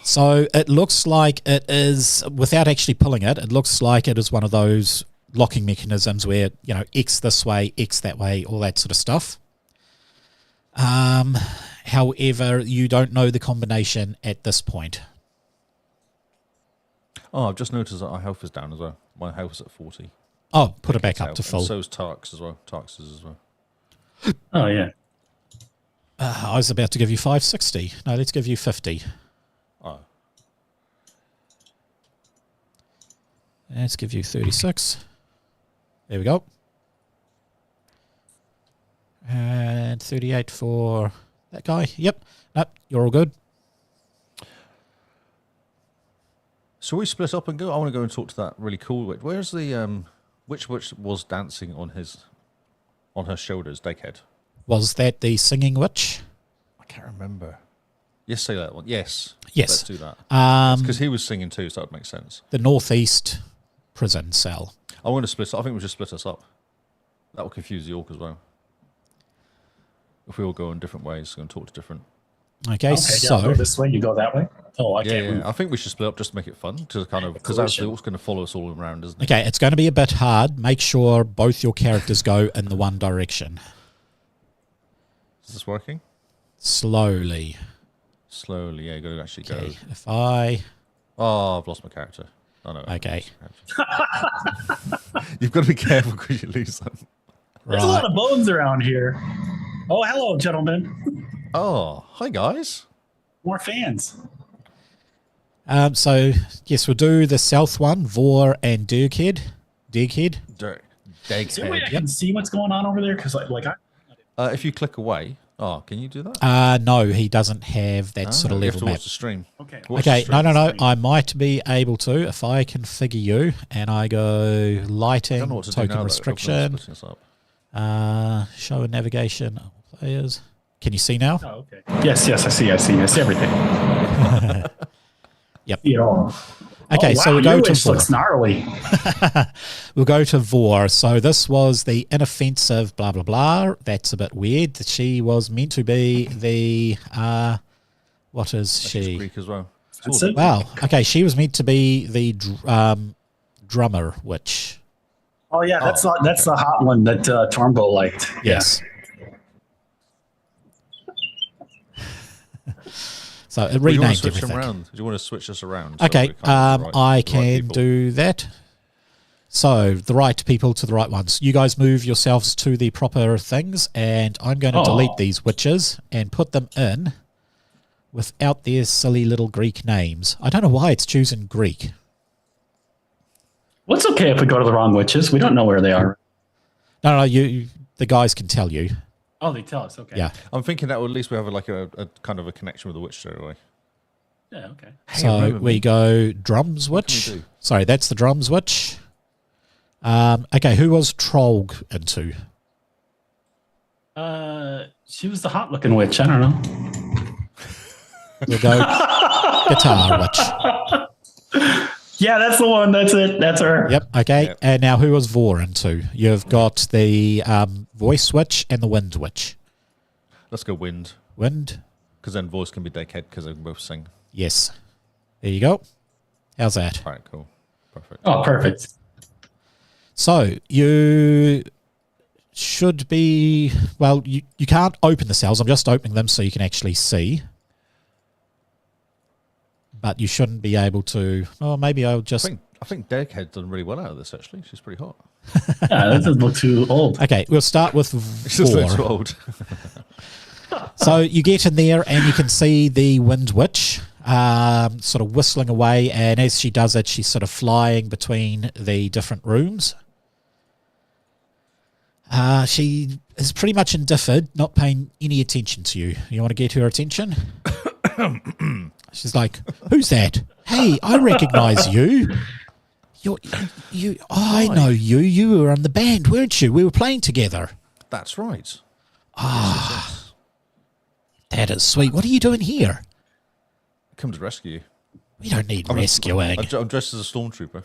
So it looks like it is, without actually pulling it, it looks like it is one of those locking mechanisms where, you know, X this way, X that way, all that sort of stuff. However, you don't know the combination at this point.
Oh, I've just noticed that our health is down as well. My health is at 40.
Oh, put it back up to
And
full.
so is Tark's as well. Tark's is as well.
oh yeah,
I was about to give you 560. No, let's give you 50.
Oh.
Let's give you 36. There we go. And 38 for that guy. Yep. Nope, you're all good.
So we split up and go. I want to go and talk to that really cool witch. Where's the which was dancing on her shoulders, Dakehead?
Was that the singing witch?
I can't remember. Yes, say that one. Yes.
Yes.
Let's do that.
Um,
Because he was singing too, so that would make sense.
the northeast prison cell.
I want to split. I think we'll just split us up. That will confuse the orc as well. If we all go in different ways, and talk to different.
Okay,
okay. Yeah,
so
I'll go this way. You go that way. Oh, I can't.
Yeah. I think we should split up just to make it fun, to kind of because that's the orc's going to follow us all around, isn't it?
okay, it's going to be a bit hard. Make sure both your characters go in the one direction.
Is this working?
Slowly.
Slowly, yeah. You got to actually go.
Okay, if I...
Oh, I've lost my character. Oh no.
Okay.
You've got to be careful because you lose them.
There's a lot of bones around here. Oh, hello, gentlemen.
Oh, hi guys.
More fans.
So, yes, we'll do the south one, Vor and Dirkhead. Dirkhead.
Dirk.
Is there a way I
Daghead.
can see what's going on over there? Because like I
If you click away, Oh, can you do that?
No, he doesn't have that sort of
You have
level
to
map.
watch the stream.
Okay.
Watch the
Okay,
stream.
no. I might be able to if I configure you and I go
I
lighting,
don't know what to do
token
now, though.
restriction,
Everyone's splitting us up.
show and navigation, players. Can you see now?
Oh, okay. Yes, I see everything.
Yep.
Yeah.
Okay,
Oh,
so
wow,
we go
your
to
witch looks gnarly.
We'll go to Vor. So this was the inoffensive blah, blah, blah. That's a bit weird. She was meant to be the, what is
She's
she?
Greek as well.
That's
Sort
it.
Wow. Okay, she was meant to be the drummer witch.
Oh yeah, that's the hot one that Tormbo liked.
Yes. So it
Do you want to
renamed
switch them
everything.
around? Do you want to switch us around? so
Okay,
we kind of get the
I
right
can
people?
do that. So the right people to the right ones. You guys move yourselves to the proper things, and I'm going to delete these witches and put them in without their silly little Greek names. I don't know why it's choosing Greek.
Well, it's okay if we go to the wrong witches. We don't know where they are.
No, you the guys can tell you.
Oh, they tell us. Okay.
Yeah.
I'm thinking that at least we have a kind of a connection with the witch straight away.
Yeah. Okay.
So
remember
we
me.
go drums
What
witch.
can we do?
Sorry, that's the drums witch. Okay, who was Trolg into?
She was the hot looking witch. I don't know.
We'll go guitar witch.
Yeah, that's the one. That's it. That's her.
Yep. Okay.
Yep.
And now who was Vor into? You've got the voice witch and the wind witch.
Let's go wind,
Wind.
because then voice can be deckhead because they can both sing.
Yes. There you go. How's that?
All right, cool. Perfect.
Oh, perfect.
So you should be, well, you can't open the cells. I'm just opening them so you can actually see. But you shouldn't be able to, well, maybe I'll just...
I think Deckhead's done really well out of this, actually. She's pretty hot.
Yeah, that doesn't look too old.
Okay, we'll start with
She just looks
Vor.
old.
So you get in there and you can see the Wind Witch sort of whistling away, and as she does it, she's sort of flying between the different rooms. She is pretty much indifferent, not paying any attention to you. You want to get her attention? She's like, "Who's that? Hey, I recognize you. I know you. You were on the band, weren't you? We were playing together."
That's right.
That is sweet. What are you doing here?
Come to rescue you.
We don't need rescuing.
I'm dressed as a stormtrooper.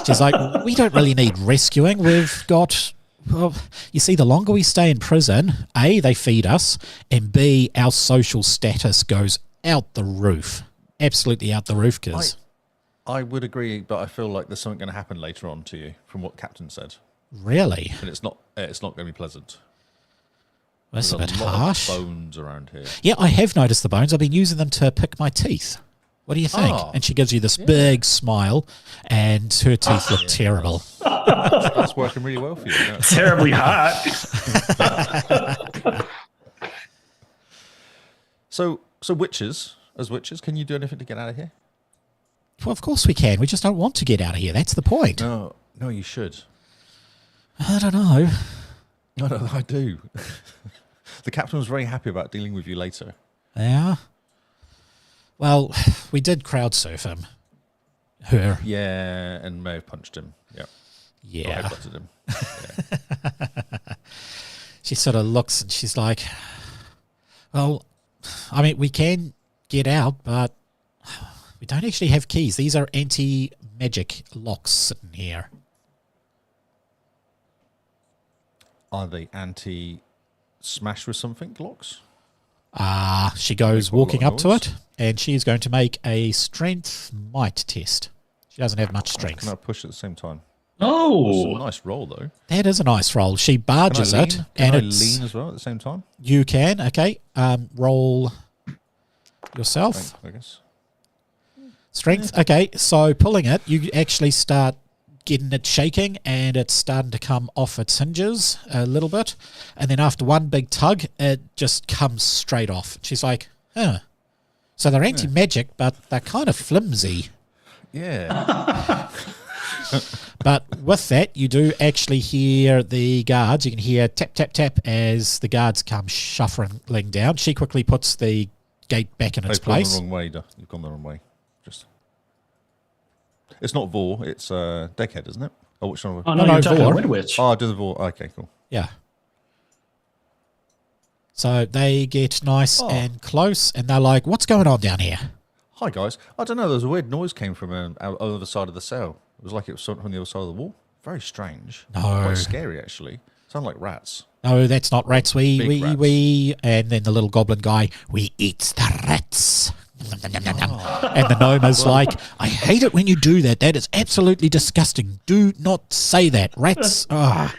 She's like, we don't really need rescuing. We've got, well, you see, the longer we stay in prison, A, they feed us, and B, our social status goes out the roof. Absolutely out the roof, because...
I would agree, but I feel like there's something going to happen later on to you from what Captain said.
Really?
And it's not going to be pleasant.
That's a
There's
bit
lot
harsh.
of bones around here.
Yeah, I have noticed the bones. I've been using them to pick my teeth. What do you think?
Oh.
And she gives you this big smile, and her teeth look terrible.
That's working really well for you. Yeah.
Terribly hot.
So witches, can you do anything to get out of here?
Well, of course we can. We just don't want to get out of here. That's the point.
No, you should.
I don't know.
No, I do. The captain was very happy about dealing with you later.
Yeah. Well, we did crowd surf him. Her.
Yeah, and may have punched him. Yeah. Or
Yeah.
headbutted him. Yeah.
She sort of looks and she's like, well, I mean, we can get out, but we don't actually have keys. These are anti-magic locks sitting here.
Are they anti-smash with something locks?
She goes
Make a lot
walking
of
up to
noise.
it, and she's going to make a strength might test. She doesn't have much
Can
strength.
I push at the same time? It's a
Oh,
nice roll, though.
That is a nice roll. She barges
Can I
it,
lean?
and
Can I
it's
lean as well at the same time?
you can. Okay, roll yourself.
Strength, I guess.
Strength. Okay, so pulling it, you actually start getting it shaking, and it's starting to come off its hinges a little bit. And then after one big tug, it just comes straight off. She's like, huh. So they're anti-magic, but they're kind of flimsy.
Yeah.
But with that, you do actually hear the guards. You can hear tap, tap, tap as the guards come shuffling down. She quickly puts the gate back in its place.
You've gone the wrong way. You've gone the wrong way. It's not Vor, it's Deckhead, isn't it? Oh, which one?
Oh, no,
No,
you're talking
Vor.
Wind Witch.
Oh, I do the Vor. Okay, cool.
Yeah. So they get nice and close, and they're like, what's going on down here?
Hi, guys. I don't know, there was a weird noise came from out the other side of the cell. It was like it was something from the other side of the wall. Very strange.
No.
Quite scary, actually. Sound like rats.
No, that's not rats.
Big rats.
And then the little goblin guy, we eat the rats. And the gnome is like, I hate it when you do that. That is absolutely disgusting. Do not say that. Rats. Don't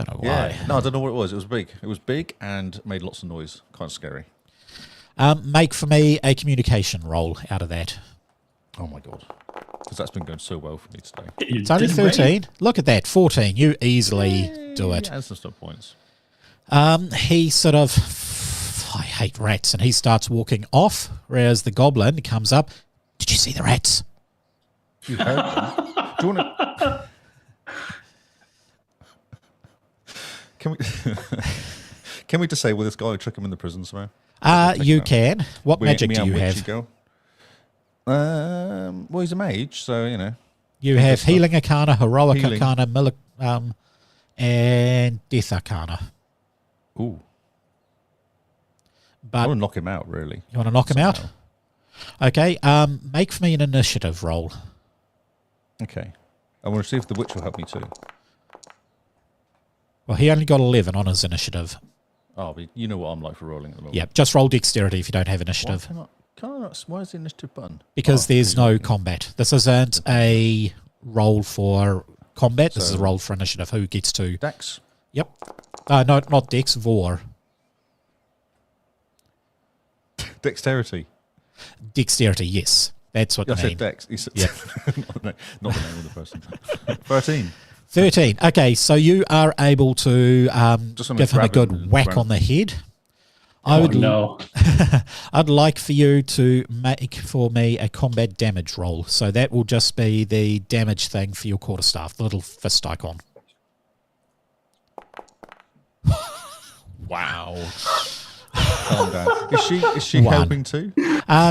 know why.
Yeah. No, I don't know what it was. It was big. It was big and made lots of noise. Quite scary.
Make for me a communication roll out of that.
Oh, my God. Because that's been going so well for me today.
It's only 13. Look at that. 14. You easily do it.
Yeah, some stuff points.
He sort of, I hate rats, and he starts walking off, whereas the goblin comes up. Did you see the rats?
You heard them. Do you want to... Can we disable this guy or chuck him in the prison somewhere?
You can. What magic do you have?
Well, he's a mage, so, you know.
You have
stuff.
Healing Arcana, Heroic
Healing.
Arcana, and Death Arcana.
Ooh. I
But
want to knock him out, really.
you want to knock him out?
Somehow.
Okay. Make for me an initiative roll.
Okay. I want to see if the witch will help me too.
Well, he only got 11 on his initiative.
Oh, but you know what I'm like for rolling at the moment.
Yeah, just roll dexterity if you don't have
Why
initiative.
can I not? Why is the initiative button?
Because
Oh,
there's no combat. This isn't a roll for combat. This is a
So-
roll for initiative. Who gets to?
Dex.
Yep. No, not dex, vor.
Dexterity.
Dexterity, yes. That's what
I
I
said
mean.
Dex. You said,
Yep.
not the name of the person. 13.
13. Okay, so you are able to
Just wanna
give him a
grab him
good
and
whack
grab-
on the head.
Oh, no.
I'd like for you to make for me a combat damage roll. So that will just be the damage thing for your quarterstaff, the little fist icon.
Wow. Calm down. Is she
One.
helping too?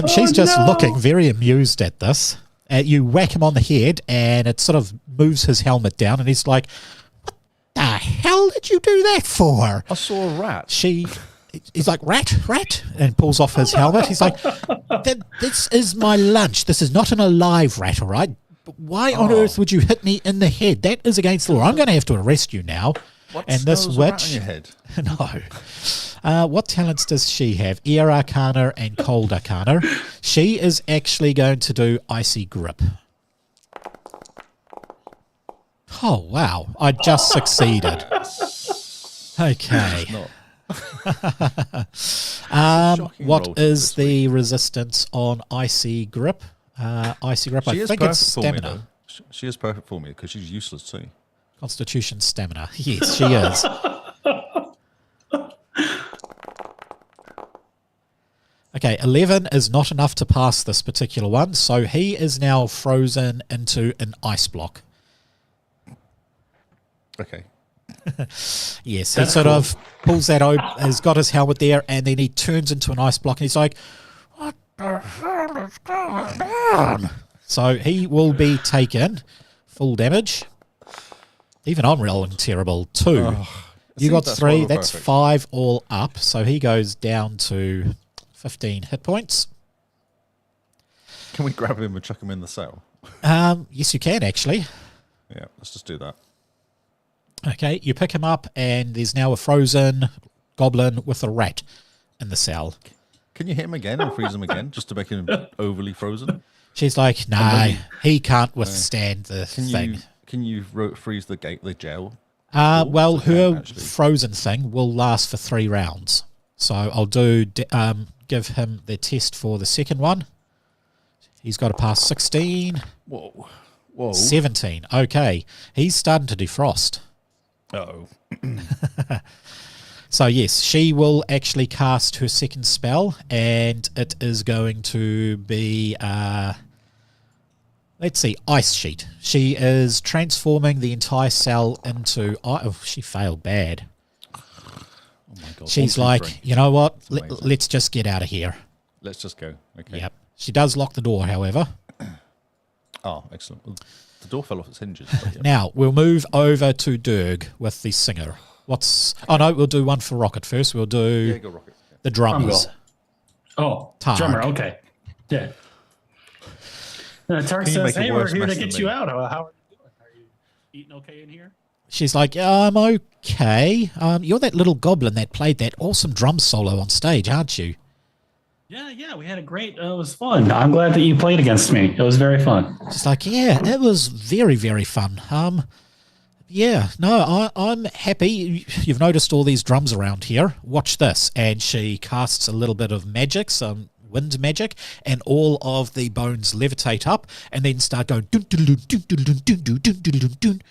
She's just
no.
looking very amused at this. You whack him on the head, and it sort of moves his helmet down, and he's like, "What the hell did you do that for?"
I saw a rat.
He's like, rat, and pulls off his helmet. He's like, this is my lunch. This is not an alive rat, all right? But why on earth would you hit me in the head? That is against the law. I'm going to have to arrest you now.
What?
And this
There was a rat
witch,
on your head.
no. What talents does she have? Air Arcana and Cold Arcana. She is actually going to do Icy Grip. Oh, wow. I just succeeded. Okay.
Not. Shocking
What
roll
is
this
the resistance on Icy Grip? Icy Grip, I
She is
think
perfect
it's
for me,
stamina.
though. She is perfect for me because she's useless too.
Constitution stamina. Yes, she is. Okay, 11 is not enough to pass this particular one, so he is now frozen into an ice block.
Okay.
Yes, he
That's
sort
cool.
of pulls that open, has got his helmet there, and then he turns into an ice block, and he's like, what the hell is going on? So he will be taken full damage. Even I'm rolling terrible. 2. You got
that's
3,
horrible,
that's
perfect.
5 all up, so he goes down to 15 hit points.
Can we grab him and chuck him in the cell?
Yes, you can actually.
Yeah, let's just do that.
Okay, you pick him up, and there's now a frozen goblin with a rat in the cell.
Can you hit him again and freeze him again just to make him overly frozen?
She's like, nah, he can't withstand the thing.
Can you freeze the jail?
Well,
so
her
can, actually.
frozen thing will last for 3 rounds. So I'll give him the test for the second one. He's got to pass 16.
Whoa.
17. Okay. He's starting to defrost.
Uh-oh.
So yes, she will actually cast her second spell, and it is going to be Let's see, ice sheet. She is transforming the entire cell into... Oh, she failed bad.
Oh my God.
She's
1, 2,
like,
3.
you know what?
Amazing.
Let's just get out of here.
Let's just go. Okay.
Yep. She does lock the door, however.
Oh, excellent. Well, the door fell off its hinges. But yeah.
Now, we'll move over to Dirg with the singer. Oh, no, we'll do one for Rocket first. We'll do
Yeah, go Rocket. Yeah.
the drummers.
Oh,
Targ.
drummer. Okay. Yeah. Tark
Can you
says,
make a
"Hey, we're
worse
here to
mess than
get
me?"
you out. How are you doing? Are you eating okay in here?"
She's like, yeah, I'm okay. You're that little goblin that played that awesome drum solo on stage, aren't you?
Yeah. We had a great. It was fun. I'm glad that you played against me. It was very fun.
She's like, yeah, it was very, very fun. Yeah, no, I'm happy. You've noticed all these drums around here. Watch this. And she casts a little bit of magic, some wind magic, and all of the bones levitate up and then start going dun dun dun dun dun dun dun dun dun dun dun dun.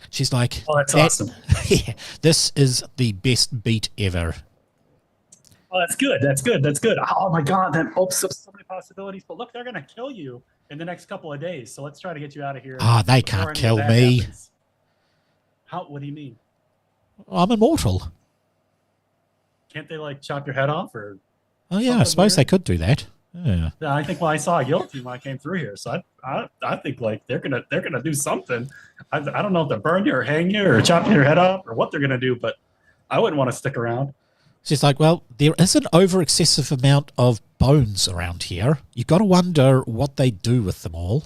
She's like,
Oh, that's awesome.
Yeah, this is the best beat ever.
Oh, that's good. That's good. That's good. Oh my God, that opens up so many possibilities. But look, they're gonna kill you in the next couple of days. So let's try to get you out of here.
Ah, they
before
can't
any of
kill
that
me.
happens. How? What do you mean?
I'm immortal.
Can't they like chop your head off or?
Oh yeah, I
Something
suppose
weird.
they could do that. Yeah.
Yeah, I think when I saw a guillotine when I came through here, so I think like they're gonna do something. I don't know if they'll burn you or hang you or chop your head off or what they're gonna do, but I wouldn't want to stick around.
She's like, well, there is an over excessive amount of bones around here. You got to wonder what they do with them all.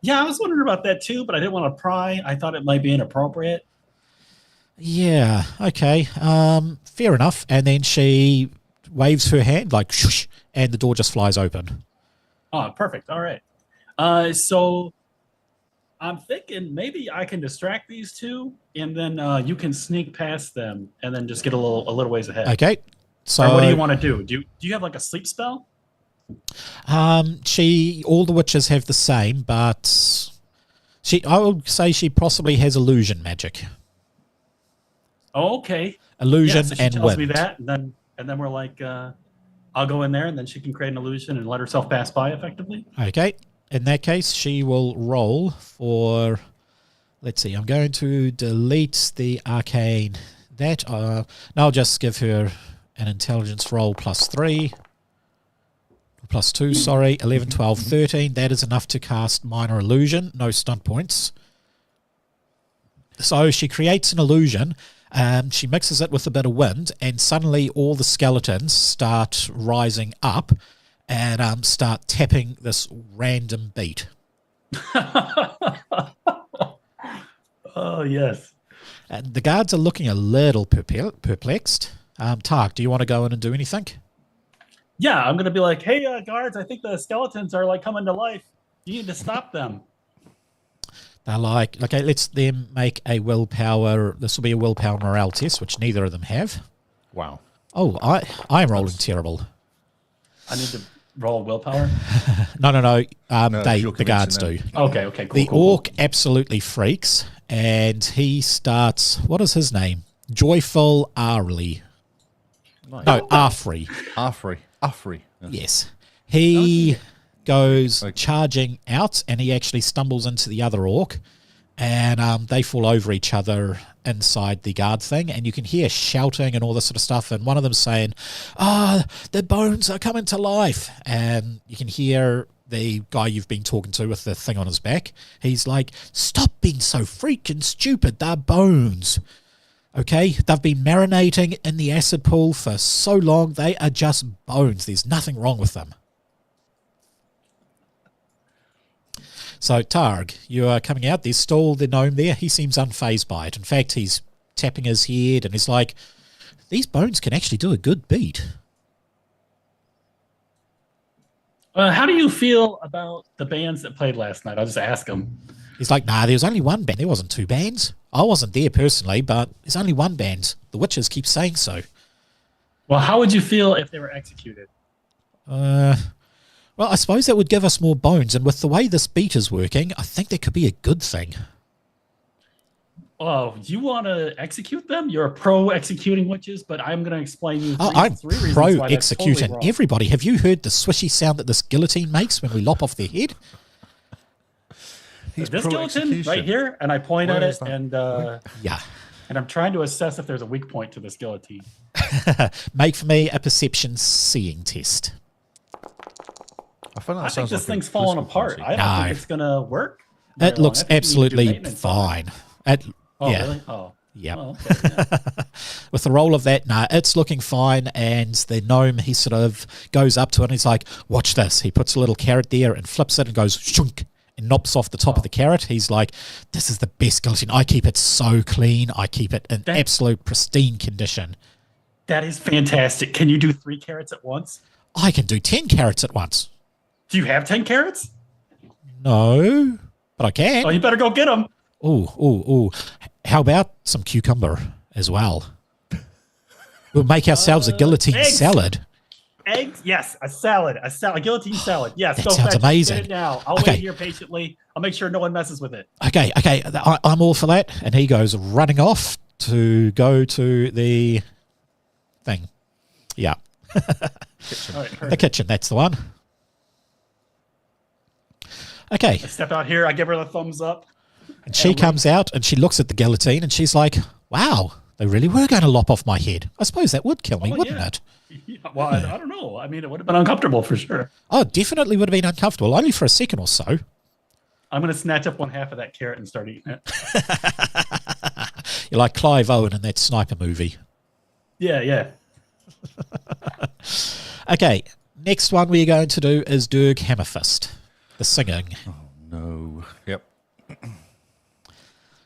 Yeah, I was wondering about that too, but I didn't want to pry. I thought it might be inappropriate.
Yeah, okay, fair enough. And then she waves her hand like, shush, and the door just flies open.
Oh, perfect. All right. So I'm thinking maybe I can distract these two, and then you can sneak past them, and then just get a little ways ahead.
Okay, so
Or what do you want to do? Do you have like a sleep spell?
all the witches have the same, but I would say she possibly has illusion magic.
Oh, okay.
Illusion
So she
and
tells
wind.
me that, and then we're like, I'll go in there, and then she can create an illusion and let herself pass by effectively.
Okay, in that case, she will roll for... Let's see, I'm going to delete the arcane. No, I'll just give her an intelligence roll +3. +2, sorry. 11, 12, 13. That is enough to cast minor illusion. No stunt points. So she creates an illusion. She mixes it with a bit of wind, and suddenly all the skeletons start rising up and start tapping this random beat.
Oh, yes.
And the guards are looking a little perplexed. Tark, do you want to go in and do anything?
Yeah, I'm going to be like, hey, guards, I think the skeletons are like coming to life. You need to stop them.
They're like, okay, let's them make a willpower. This will be a willpower morale test, which neither of them have.
Wow.
Oh, I'm rolling terrible.
I need to roll willpower.
No.
No,
The guards do.
Okay, cool.
The
cool.
orc absolutely freaks, and he starts. What is his name? Joyful Arley.
Nice.
No, Arfrey.
Afri. Yeah.
Yes. He goes
Okay.
charging out, and he actually stumbles into the other orc, and they fall over each other inside the guard thing, and you can hear shouting and all this sort of stuff, and one of them saying, the bones are coming to life, and you can hear the guy you've been talking to with the thing on his back. He's like, stop being so freaking stupid, they're bones. Okay, they've been marinating in the acid pool for so long, they are just bones. There's nothing wrong with them. So, Targ, you are coming out. There's still the gnome there. He seems unfazed by it. In fact, he's tapping his head and he's like, these bones can actually do a good beat.
How do you feel about the bands that played last night? I'll just ask them.
He's like, nah, there was only one band. There wasn't two bands. I wasn't there personally, but there's only one band. The witches keep saying so.
Well, how would you feel if they were executed?
Well, I suppose that would give us more bones, and with the way this beat is working, I think that could be a good thing.
Oh, you want to execute them? You're a pro executing witches, but I'm going to explain you
I'm
three reasons
pro
why that's
executing
totally wrong.
everybody. Have you heard the swishy sound that this guillotine makes when we lop off their head?
He's
this
pro
skeleton
execution.
right here, and I point
Where
at
is
it,
that?
and I'm trying to assess if there's a weak point to the skeleton.
Make for me a perception seeing test.
I find that
I think
sounds
this
like
thing's
a
falling
political
apart.
party.
I don't
No.
think it's gonna work.
It looks
I think we need to do
absolutely
maintenance on it.
fine.
Oh,
yeah.
really? Oh.
Yeah.
Oh, okay, yeah.
With the roll of that, it's looking fine. And the gnome, he sort of goes up to it and he's like, watch this. He puts a little carrot there and flips it and goes shunk and knocks off the top of the carrot. He's like, this is the best skeleton. I keep it so clean. I keep it in absolute pristine condition.
That is fantastic. Can you do 3 carrots at once?
I can do 10 carrots at once.
Do you have 10 carrots?
No, but I can.
Oh, you better go get them.
Ooh. How about some cucumber as well? We'll make ourselves a guillotine
eggs.
salad.
Eggs? Yes, a salad. A guillotine salad. Yes,
That
go
sounds
fetch it.
amazing.
Get it now. I'll
Okay.
wait here patiently. I'll make sure no one messes with it.
Okay, I'm all for that. And he goes running off to go to the thing. Yeah.
All right,
The kitchen, that's the one. Okay.
I step out here. I give her the thumbs up.
And she comes out and she looks at the guillotine and she's like, wow, they really were going to lop off my head. I suppose that would kill me, wouldn't
yeah.
it?
Yeah, well, I don't know. I mean, it would have been uncomfortable for sure.
Oh, definitely would have been uncomfortable, only for a second or so.
I'm going to snatch up 1/2 of that carrot and start eating it.
You're like Clive Owen in that sniper movie.
Yeah.
Okay, next one we're going to do is Dirk Hammerfist, the singing.
Oh, no. Yep.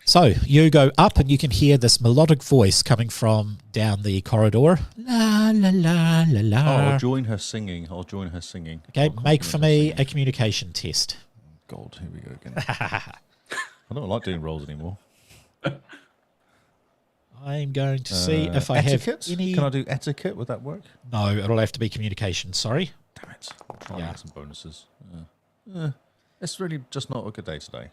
So you go up and you can hear this melodic voice coming from down the corridor. La, la, la, la, la.
Oh, I'll join her singing.
Okay, make for me a communication test.
God, here we go again. I don't like doing rolls anymore.
I'm going to see if I
etiquette?
have any...
Can I do etiquette? Would that work?
No, it'll have to be communication, sorry.
Damn it. I'll try and get some bonuses. It's really just not a good day today.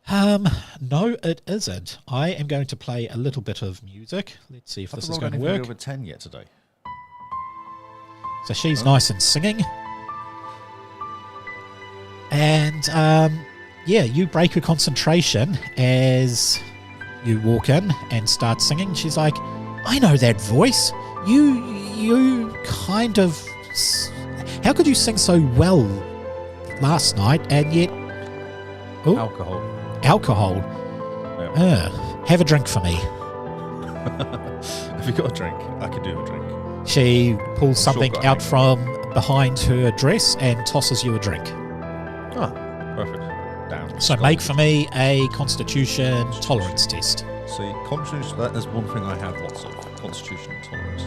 No, it isn't. I am going to play a little bit of music. Let's see if this is going to work.
Over 10 yet today.
So she's nice and singing. And, yeah, you break her concentration as you walk in and start singing. She's like, I know that voice. You kind of... How could you sing so well last night and yet... Oh, alcohol.
Yep.
Have a drink for me.
Have you got a drink? I could do a drink.
She pulls something
got
out
a
from behind her dress and tosses you a drink.
Ah, perfect. Down.
So make for me a constitution tolerance test.
See, constitution, that is one thing I have lots of. Constitution tolerance.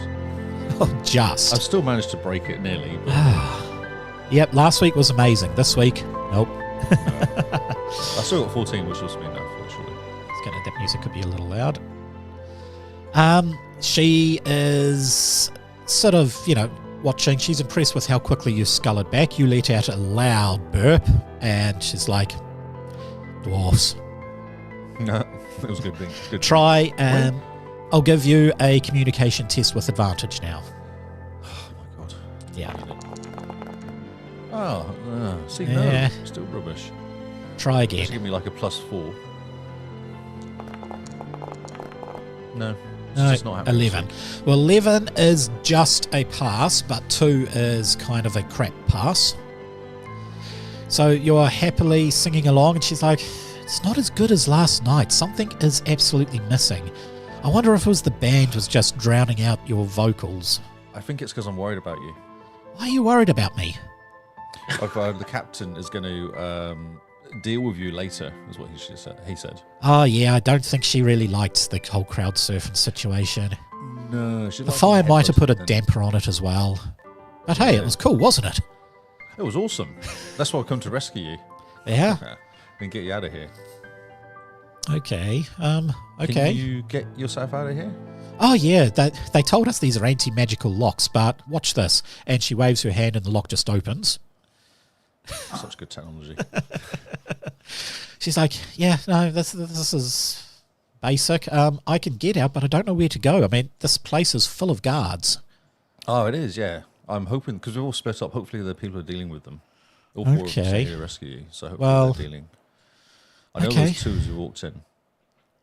Oh, just.
I've still managed to break it nearly. But
Yep, last week was amazing. This week, nope.
I still got 14, which was me now, actually.
That music could be a little loud. She is sort of, watching. She's impressed with how quickly you scullered back. You let out a loud burp, and she's like, dwarfs.
No, it was a good thing. Good
Try, I'll give you a communication test with advantage now.
Oh, my God.
Yeah.
See,
Yeah.
no, still rubbish.
Try
Just
again.
give me like a +4. No. It's
No,
just not happening.
11. Well, 11 is just a pass, but 2 is kind of a crap pass. So you're happily singing along, and she's like, it's not as good as last night. Something is absolutely missing. I wonder if it was the band was just drowning out your vocals.
I think it's because I'm worried about you.
Why are you worried about me?
The captain is going to deal with you later, is what he said.
Oh, yeah, I don't think she really liked the whole crowd surfing situation.
No,
The fire might have put a damper on it as well. But hey, it was cool, wasn't it?
It was awesome. That's why I've come to rescue you
Yeah?
and get you out of here.
Okay. Okay.
Can you get yourself out of here?
Oh, yeah, they told us these are anti-magical locks, but watch this. And she waves her hand and the lock just opens.
Such good technology.
She's like, yeah, no, this is basic. I can get out, but I don't know where to go. I mean, this place is full of guards.
Oh, it is, yeah. I'm hoping, because we're all split up, hopefully the people are dealing with them. All 4 of us are
Okay.
here to rescue you, so hopefully
Well,
they're dealing. I know
Okay.
there was two as we walked in.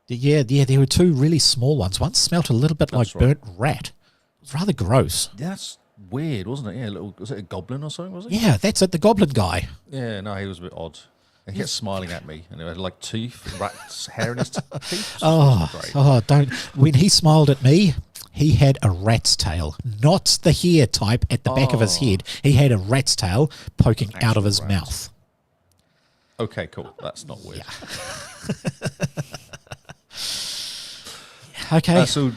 Yeah, there were two really small ones. One smelt a little bit like
That's right.
burnt rat. It was rather gross.
Yeah, that's weird, wasn't it? Yeah, was it a goblin or something, was it?
Yeah, that's it, the goblin guy.
Yeah, no, he was a bit odd. And he kept smiling at me, and he had like teeth, rat's hair in his teeth.
Oh, don't. When he smiled at me, he had a rat's tail, not the hair type at the back of his head. He had a rat's tail poking out of his
rat.
mouth.
Okay, cool. That's not weird.
Okay.
So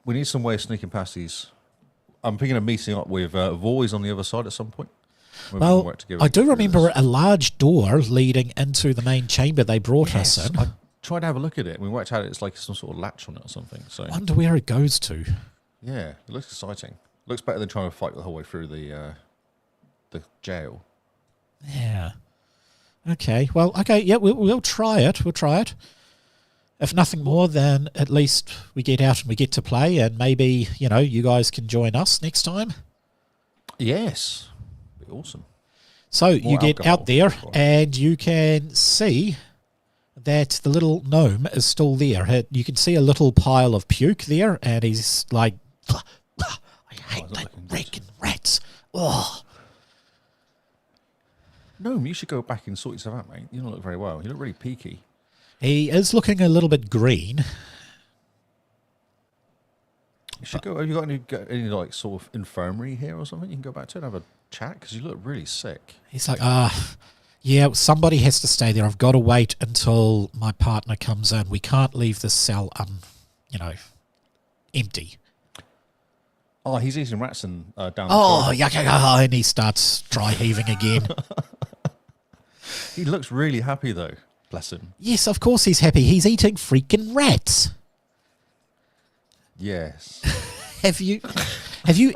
we need some way of sneaking past these. I'm thinking of meeting up with Voice on the other side at some point. Maybe we can
Well,
work together
I
to
do
get through
remember
this.
a large door leading into the main chamber they brought us in.
I tried to have a look at it. We worked out it's like some sort of latch on it or something. So
I wonder where it goes to.
yeah, it looks exciting. Looks better than trying to fight the whole way through the jail.
Yeah. Okay. Well, okay. Yeah, we'll try it. We'll try it. If nothing more, then at least we get out and we get to play, and maybe, you guys can join us next time.
Yes, be awesome.
So you
More
get
alcohol,
out there
of course.
and you can see that the little gnome is still there. You can see a little pile of puke there, and he's like, I hate
it's not
that
looking good.
reeking rats. Oh.
No, you should go back and sort yourself out, mate. You don't look very well. You look really peaky.
He is looking a little bit green.
You should go. Have you got any like sort of infirmary here or something? You can go back to and have a chat because you look really sick.
He's like, yeah, somebody has to stay there. I've got to wait until my partner comes in. We can't leave this cell, empty.
Oh, he's eating rats and down.
Oh,
the
yuck, and he starts dry heaving again.
He looks really happy though. Bless him.
Yes, of course he's happy. He's eating freaking rats.
Yes.
Have you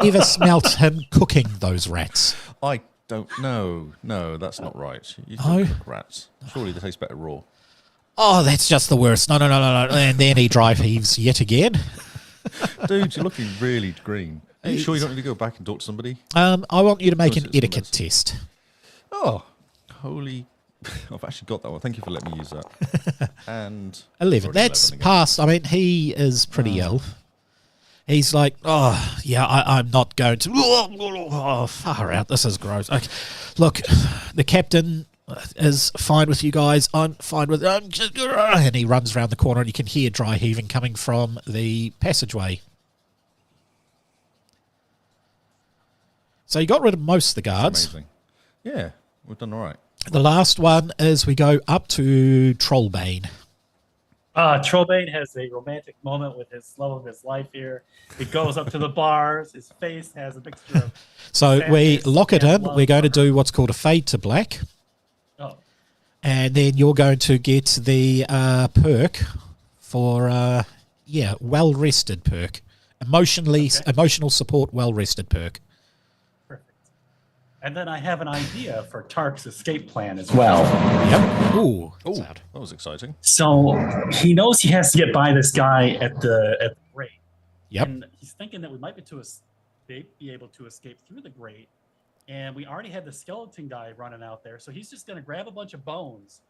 ever smelt him cooking those rats?
I don't know. No, that's not right. You
Oh.
don't cook rats. Surely they taste better raw.
Oh, that's just the worst. No. And then he dry heaves yet again.
Dude, you're looking really green. Are you sure you don't need to go back and talk to somebody?
I want you to make
Or is
an
it some
etiquette
medicine?
test.
Oh, holy. I've actually got that one. Thank you for letting me use that. And
11.
already
That's
11 again.
passed. I mean, he is pretty ill. He's like, oh, yeah, I'm not going to. Oh, far out. This is gross. Okay. Look, the captain is fine with you guys. I'm fine with it. And he runs around the corner and you can hear dry heaving coming from the passageway. So you got rid of most of the guards.
Amazing. Yeah, we've done all right.
The last one is we go up to Trollbane.
Trollbane has a romantic moment with his love of his life here. He goes up to the bars. His face has a mixture of.
So we
sadness
lock it
and
in.
love
We're going to
for her.
do what's called a fade to black.
Oh,
And then you're going to get the perk for, well rested perk. Emotional support, well rested perk.
perfect. And then I have an idea for Tark's escape plan as well.
Yep. Ooh.
Oh,
sad.
that was exciting.
So he knows he has to get by this guy at the grate.
Yep.
And he's thinking that we might be able to escape through the grate. And we already had the skeleton guy running out there. So he's just going to grab a bunch of bones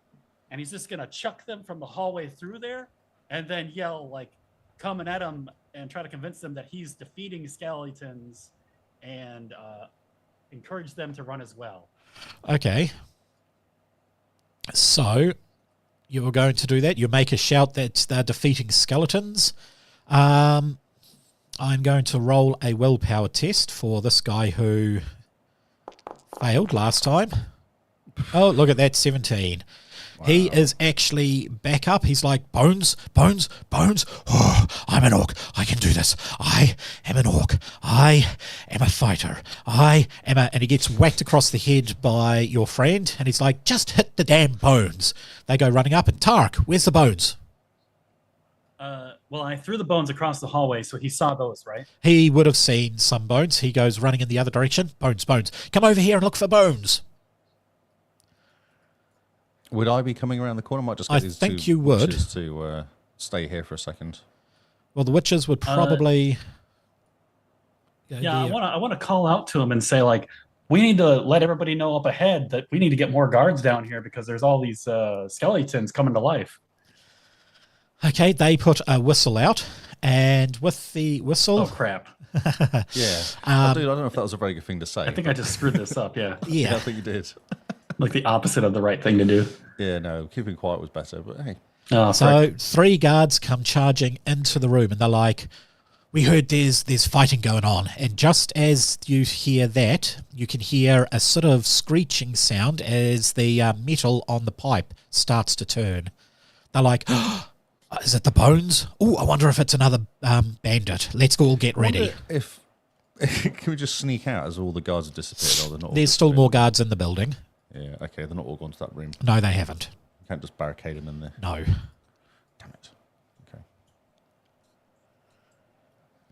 and he's just going to chuck them from the hallway through there and then yell, like, coming at him and try to convince them that he's defeating skeletons and encourage them to run as well.
Okay. So you're going to do that. You make a shout that they're defeating skeletons. I'm going to roll a willpower test for this guy who failed last time. Oh, look at that, 17. He is actually back up. He's like, bones. Oh, I'm an orc. I can do this. I am an orc. I am a fighter. And he gets whacked across the head by your friend. And he's like, just hit the damn bones. They go running up. And Tark, where's the bones?
Well, I threw the bones across the hallway, so he saw those, right?
He would have seen some bones. He goes running in the other direction. Bones. Come over here and look for bones.
Would I be coming around the corner? I might just get
I
these
think
two
you would.
witches to stay here for a second.
Well, the witches would probably...
Yeah, I want to call out to him and say, like, we need to let everybody know up ahead that we need to get more guards down here because there's all these skeletons coming to life.
Okay, they put a whistle out, and with the whistle...
Oh, crap.
Yeah. I don't know if that was a very good thing to say.
I think I just screwed this up, yeah.
Yeah.
I think you did.
Like the opposite of the right thing to do.
Yeah, no, keeping quiet was better, but hey.
Oh,
so 3 guards come charging into the room, and they're like, we heard there's fighting going on. And just as you hear that, you can hear a sort of screeching sound as the metal on the pipe starts to turn. They're like, oh, is it the bones? Oh, I wonder if it's another bandit. Let's all get ready.
If can we just sneak out as all the guards have disappeared? Or they're not all
There's still
disappeared?
more guards in the building.
Yeah, okay, they're not all gone to that room.
No, they haven't.
You can't just barricade them in there.
No.
Damn it. Okay.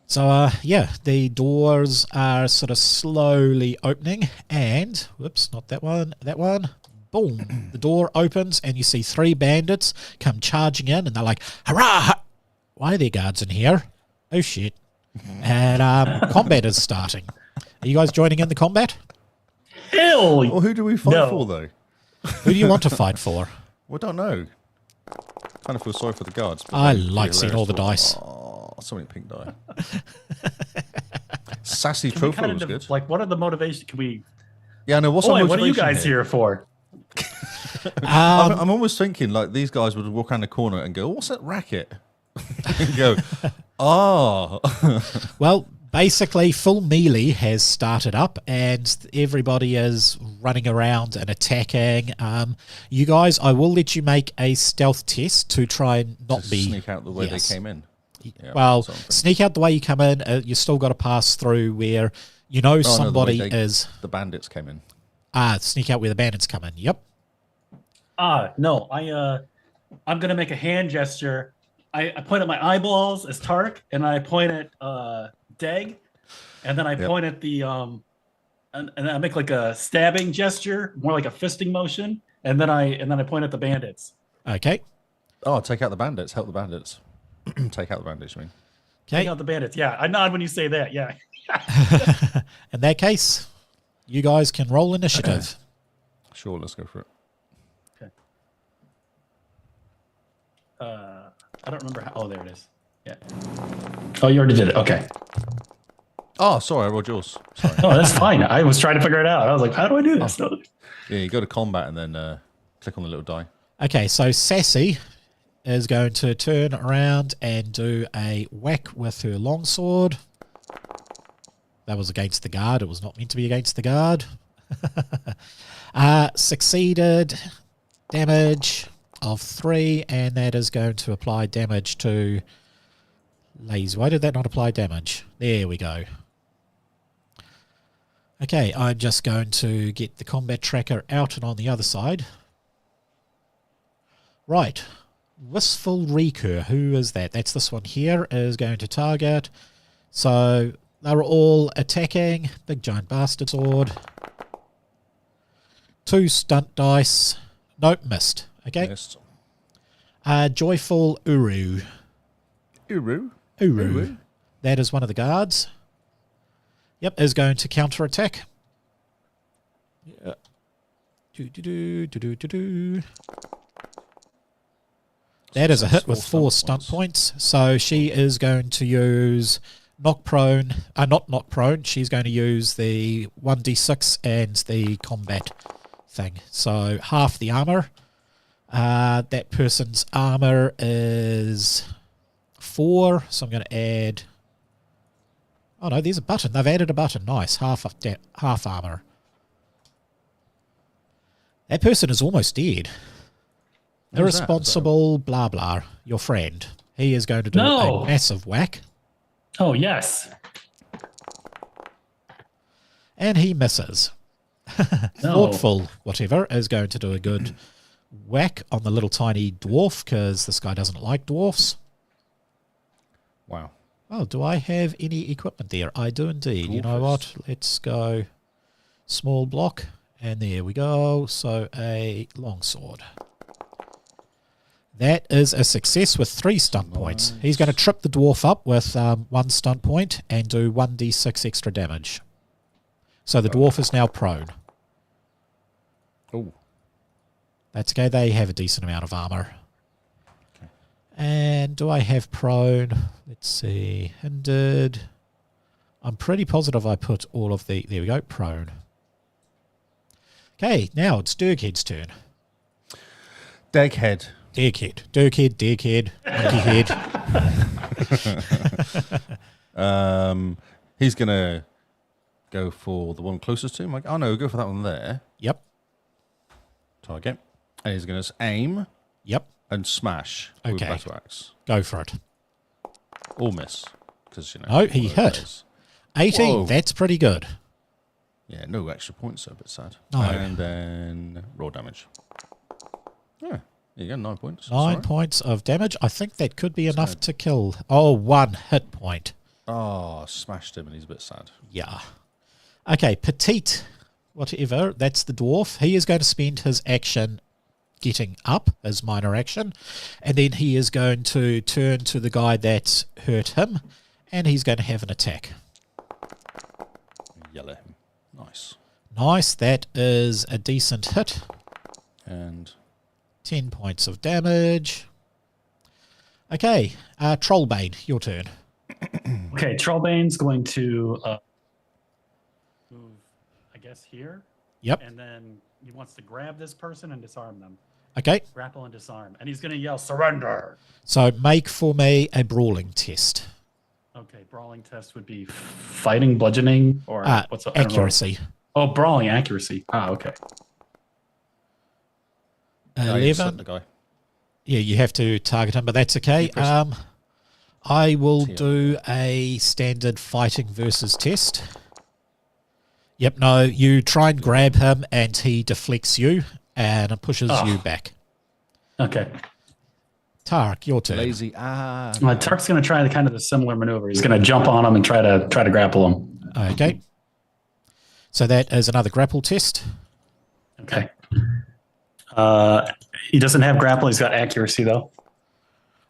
So, yeah, the doors are sort of slowly opening, and, whoops, not that one, that one. Boom, the door opens, and you see 3 bandits come charging in, and they're like, hurrah! Why are there guards in here? Oh, shit. And combat is starting. Are you guys joining in the combat?
Hell!
Well, who do we fight
No.
for, though?
Who do you want to fight for?
We don't know. Kind of feel sorry for the guards. but
I
then it'd be
like seeing all the
hilarious
dice.
to- Oh, so many pink die. Sassy
Can we
trophy
kind
was
of,
good.
like, what are the motivations? Can we...
Yeah, no, what's our
Boy,
motivation
what are you guys here for?
I'm almost thinking like these guys would walk around the corner and go, "What's that racket?" and go, "Ah."
Well, basically, full melee has started up, and everybody is running around and attacking. You guys, I will let you make a stealth test to try and not
Just
be
sneak out the way
Yes.
they came in. Yeah,
well,
that's what I'm thinking.
sneak out the way you come in. You still got to pass through where you know
Oh, no,
somebody
the way
is.
The bandits came in.
Sneak out where the bandits come in. Yep.
No, I'm gonna make a hand gesture. I point at my eyeballs as Tark, and I point at Dag, and then I point at the and I make like a stabbing gesture, more like a fisting motion, and then I point at the bandits.
Okay.
Oh, take out the bandits. Help the bandits. Take out the bandits. I mean,
Take
Okay.
out the bandits. Yeah, I nod when you say that. Yeah.
In that case, you guys can roll initiative.
sure. Let's go for it.
I don't remember how. Oh, there it is. Yeah. Oh, you already did it. Okay.
Oh, sorry, I rolled yours. Sorry.
Oh, that's fine. I was trying to figure it out. I was like, how do I do this? No.
Yeah, you go to combat and then click on the little die.
Okay, so Sassy is going to turn around and do a whack with her longsword. That was against the guard. It was not meant to be against the guard. Succeeded. Damage of 3, and that is going to apply damage to Lazy. Why did that not apply damage? There we go. Okay, I'm just going to get the combat tracker out and on the other side. Right. Wistful Recur. Who is that? That's this one here is going to target. So they're all attacking. Big giant bastard sword. 2 stunt dice. Nope, missed. Okay.
Missed.
Joyful Uru.
Uru.
Uru. That is one of the guards. Yep, is going to counter-attack. Yeah. That is a hit with 4 stunt points. So she is going to use knock prone. Not knock prone. She's going to use the 1d6 and the combat thing. So half the armor. That person's armor is 4. So I'm going to add... Oh no, there's a button. They've added a button. Nice. Half armor. That person is almost dead.
Who's that?
Irresponsible blah blah. Your friend. He is going to do
No.
a massive whack.
Oh, yes.
And he misses.
No.
Thoughtful, whatever, is going to do a good whack on the little tiny dwarf, because this guy doesn't like dwarfs.
Wow.
Oh, do I have any equipment there? I do indeed. You know what? Let's go small block. And there we go. So a longsword. That is a success with 3 stunt points. He's going to trip the dwarf up with 1 stunt point and do 1d6 extra damage. So the dwarf is now prone.
Oh.
That's okay. They have a decent amount of armor.
Okay.
And do I have prone? Let's see. Hindered. I'm pretty positive I put all of the... There we go. Prone. Okay, now it's Dirkhead's turn.
Deghead.
Dirkhead, monkey head.
He's going to go for the one closest to him. Like, oh, no, go for that one there.
Yep.
Target. And he's going to aim.
Yep.
And smash with
Okay.
battle axe.
Go for it.
Or miss. Because, you know.
Oh, he hit.
Days.
18.
Whoa.
That's pretty good.
Yeah, no extra points, so a bit sad.
No.
And then roll damage. Yeah, there you go, 9 points.
9 points of damage. I think that could be enough to kill. Oh, 1 hit point.
Oh, smashed him and he's a bit sad.
Yeah. Okay, petite, whatever. That's the dwarf. He is going to spend his action getting up, his minor action. And then he is going to turn to the guy that hurt him. And he's going to have an attack.
Yell at him. Nice.
Nice. That is a decent hit.
And
10 points of damage. Okay, Trollbane, your turn.
Okay, Trollbane's going to move, I guess, here.
Yep.
And then he wants to grab this person and disarm them.
Okay,
Grapple and disarm. And he's going to yell, surrender.
so make for me a brawling test.
Okay, brawling test would be fighting, bludgeoning, or what's I don't know.
Accuracy.
Oh, brawling accuracy. Ah, okay.
you just hit
11.
the guy.
Yeah, you have to target him, but that's okay.
You press
I will
T on
do a standard fighting versus test. Yep, no, you try and grab him and he deflects you and pushes you back.
Okay.
Tark, your turn.
Lazy.
Tark's going to try the kind of the similar maneuver. He's going to jump on him and try to grapple him.
Okay. So that is another grapple test.
Okay. He doesn't have grapple. He's got accuracy though.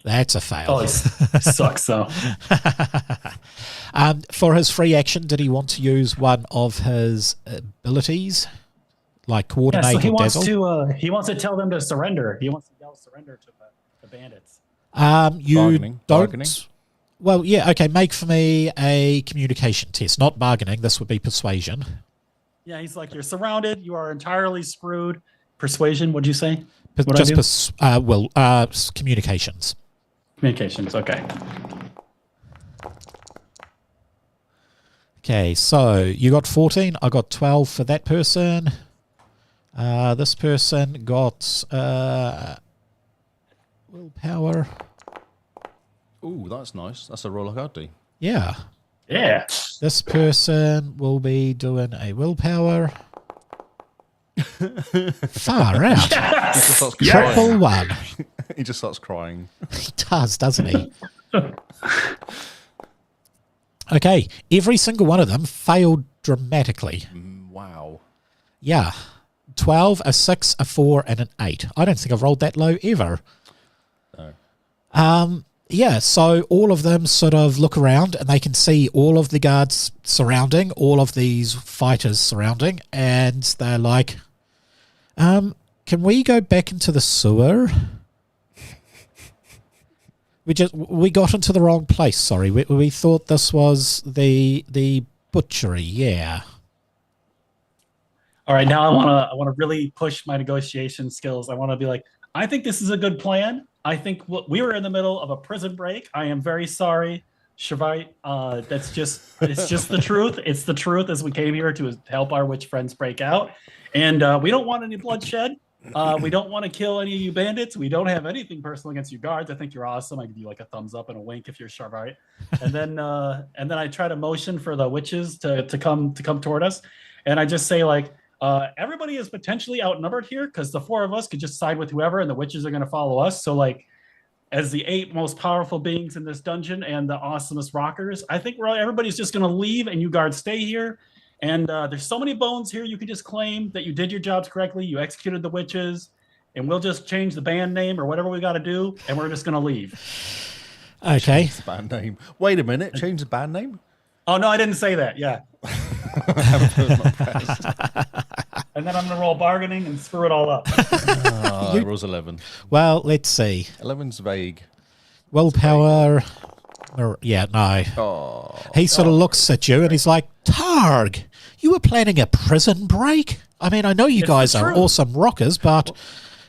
That's a fail.
Oh, he sucks though.
For his free action, did he want to use one of his abilities, like
Yeah,
coordinate
so he
or
wants
dazzle?
he wants to tell them to surrender. He wants to yell surrender to the bandits.
You
Bargaining.
don't.
Bargaining.
Well, yeah, okay. Make for me a communication test, not bargaining. This would be persuasion.
Yeah, he's like, you're surrounded. You are entirely screwed. Persuasion, what'd you say?
Communications.
Communications, okay.
Okay, so you got 14. I got 12 for that person. This person got willpower.
Ooh, that's nice. That's a roll I can't do.
Yeah.
Yeah.
This person will be doing a willpower. Far out.
He just starts
Triple
crying.
one.
He just starts crying.
He does, doesn't he? Okay, every single one of them failed dramatically.
Wow.
Yeah. 12, a 6, a 4, and an 8. I don't think I've rolled that low ever.
No.
Yeah, so all of them sort of look around and they can see all of the guards surrounding, all of these fighters surrounding, and they're like, can we go back into the sewer? We got into the wrong place, sorry. We thought this was the butchery, yeah.
All right, now I want to really push my negotiation skills. I want to be like, I think this is a good plan. I think we were in the middle of a prison break. I am very sorry, Shavite. It's just the truth. It's the truth as we came here to help our witch friends break out. And we don't want any bloodshed. We don't want to kill any of you bandits. We don't have anything personal against you guards. I think you're awesome. I give you like a thumbs up and a wink if you're Shavite. And then I try to motion for the witches to come toward us. And I just say like, everybody is potentially outnumbered here because the 4 of us could just side with whoever and the witches are going to follow us. So like as the 8 most powerful beings in this dungeon and the awesomest rockers, I think everybody's just going to leave and you guards stay here. And there's so many bones here. You could just claim that you did your jobs correctly. You executed the witches and we'll just change the band name or whatever we got to do. And we're just going to leave.
Okay.
Change the band name. Wait a minute. Change the band name?
Oh, no, I didn't say that. Yeah.
Not pressed.
And then I'm going to roll bargaining and screw it all up.
It rolls 11.
Well, let's see.
11's vague.
Willpower. No.
Oh.
He sort of looks at you and he's like, Targ, you were planning a prison break? I mean, I know you guys are awesome rockers, but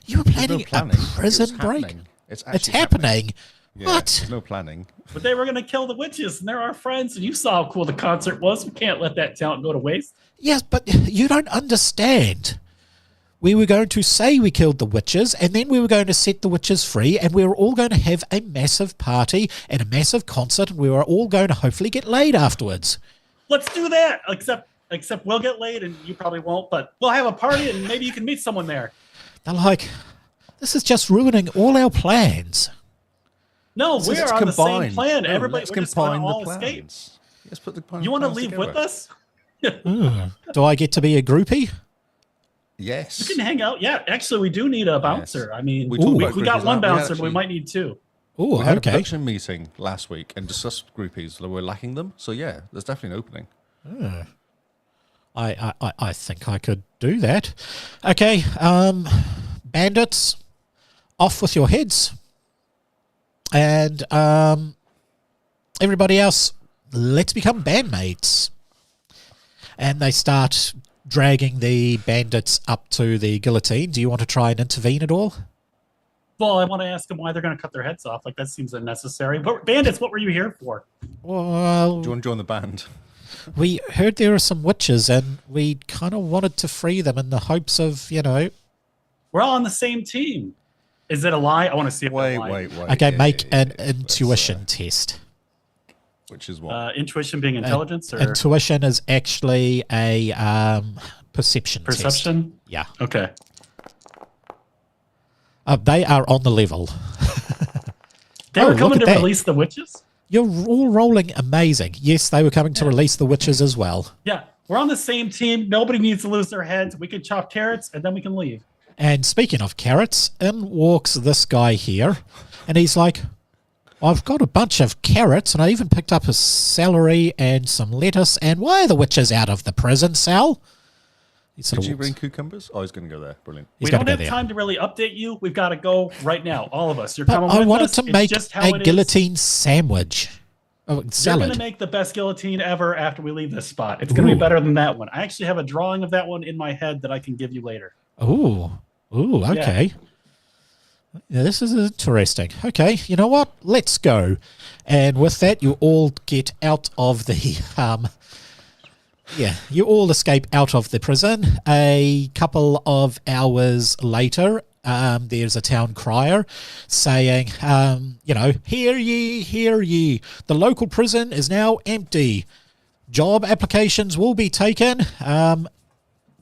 you were planning a prison break? It's happening.
Yeah,
What?
There's no planning.
But they were going to kill the witches, and they're our friends, and you saw how cool the concert was. We can't let that talent go to waste.
Yes, but you don't understand. We were going to say we killed the witches, and then we were going to set the witches free, and we were all going to have a massive party and a massive concert, and we were all going to hopefully get laid afterwards.
Let's do that. Except we'll get laid, and you probably won't, but we'll have a party, and maybe you can meet someone there.
They're like, this is just ruining all our plans.
No, we are on the same plan.
No,
Everybody,
let's
we're just going
combine
to
the
all
plans.
escape.
Let's put the plans.
You want to
plans
leave
together.
with us?
Do I get to be a groupie?
Yes.
You can hang out. Yeah, actually, we do need a bouncer. I mean,
We
we,
talked about
we got
groupies.
one
We had
bouncer, but we
actually-
might need two.
Oh,
We had a
okay.
production meeting last week and discussed groupies that we're lacking them. So yeah, there's definitely an opening.
I think I could do that. Okay, bandits, off with your heads. And everybody else, let's become bandmates. And they start dragging the bandits up to the guillotine. Do you want to try and intervene at all?
Well, I want to ask them why they're going to cut their heads off. Like, that seems unnecessary. But bandits, what were you here for?
Well,
Do you want to join the band?
we heard there are some witches and we kind of wanted to free them in the hopes of,
We're all on the same team. Is it a lie? I want to see if
Wait,
it's a lie.
wait.
Okay,
Yeah,
make
yeah,
an
yeah.
intuition test.
Which is what?
Intuition being intelligence or
Intuition is actually a perception test.
perception?
Yeah.
Okay.
They are on the level.
They were
look
coming
at
to
that.
release the witches?
You're all rolling amazing. Yes, they were coming to release the witches as well.
Yeah. We're on the same team. Nobody needs to lose their heads. We can chop carrots and then we can leave.
And speaking of carrots, in walks this guy here, and he's like, I've got a bunch of carrots, and I even picked up a celery and some lettuce, and why are the witches out of the prison cell? He sort
Did
of
you
walks.
bring cucumbers? Oh, he's going to go there. Brilliant.
He's
We
gotta
don't
go
have
there.
time to really update you. We've got to go right now. All of us. You're
But
coming
I
with
wanted
us.
to
It's
make
just how
a
it is.
guillotine sandwich. Oh,
You're going
salad.
to make the best guillotine ever after we leave this spot. It's going to be better than that one. I actually have a drawing of that one in my head that I can give you later.
Ooh, okay. Yeah, this is interesting. Okay, you know what? Let's go. And with that, you all get out of the you all escape out of the prison. A couple of hours later, there's a town crier saying, hear ye, hear ye. The local prison is now empty. Job applications will be taken.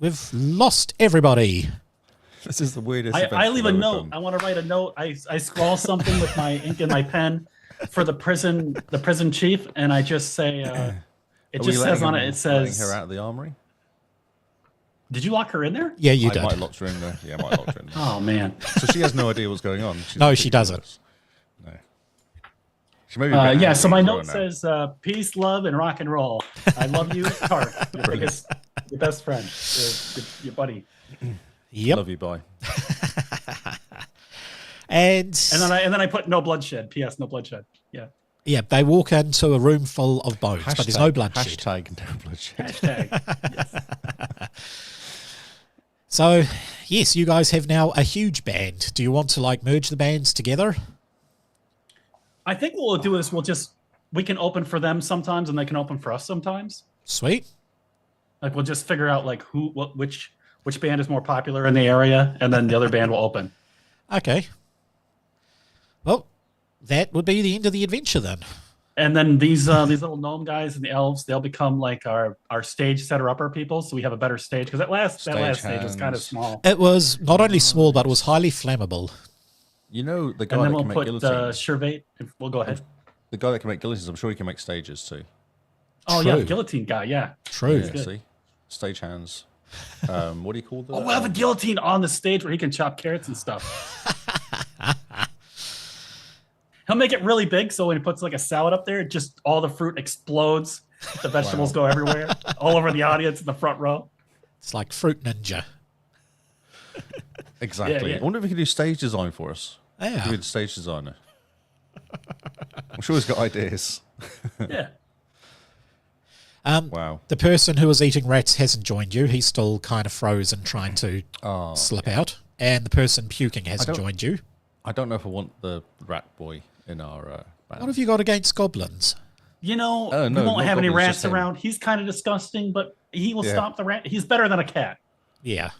We've lost everybody.
This is the weirdest.
I leave a note. I want to write a note. I scrawl something with my ink and my pen for the prison chief, and I just say, it just says on it, it says,
her out of the armory.
did you lock her in there?
Yeah, you
I
did.
might have locked her in there. Yeah, I might have locked her in there.
Oh, man.
So she has no idea what's going on. She's
No,
not
she
thinking
doesn't.
about this. No. She may be
Yeah, so my note
now.
says, peace, love, and rock and roll. I love you, Tart, your best friend, your buddy.
Yep.
Love you, bye.
And
And then I put no bloodshed. P.S. No bloodshed. Yeah.
yeah, they walk into a room full of bones, but there's no bloodshed.
Hashtag no bloodshed.
Hashtag.
So, yes, you guys have now a huge band. Do you want to merge the bands together?
I think what we'll do is we can open for them sometimes, and they can open for us sometimes.
Sweet.
Like we'll just figure out which band is more popular in the area, and then the other band will open.
Okay. Well, that would be the end of the adventure then.
And then these little gnome guys and the elves, they'll become like our stage setter upper people, so we have a better stage. Because that last stage was kind of
hands.
small.
It was not only small, but it was highly flammable.
You know the guy
And then
that
we'll
can make
put
guillotines.
Shervate. We'll go ahead.
The guy that can make guillotines. I'm sure he can make stages too.
Oh yeah,
True.
the guillotine guy. Yeah.
True.
Yeah, see, stage hands. What do you call that?
Oh, we'll have a guillotine on the stage where he can chop carrots and stuff. He'll make it really big, so when he puts like a salad up there, just all the fruit explodes. The vegetables go everywhere. all over the audience in the front row.
It's like Fruit Ninja.
Exactly.
Yeah, yeah.
I wonder if he could do stage design for us.
Yeah.
Give me the stage designer. I'm sure he's got ideas.
Yeah.
Wow.
The person who was eating rats hasn't joined you. He's still kind of frozen, trying to
Oh,
slip out. And the person puking hasn't joined you.
I don't know if I want the rat boy in our band.
What have you got against goblins?
You know,
Oh, no,
we won't
not
have any
goblins,
rats
just him.
around. He's kind of disgusting, but he will
Yeah.
stop the rat. He's better than a cat.
Yeah.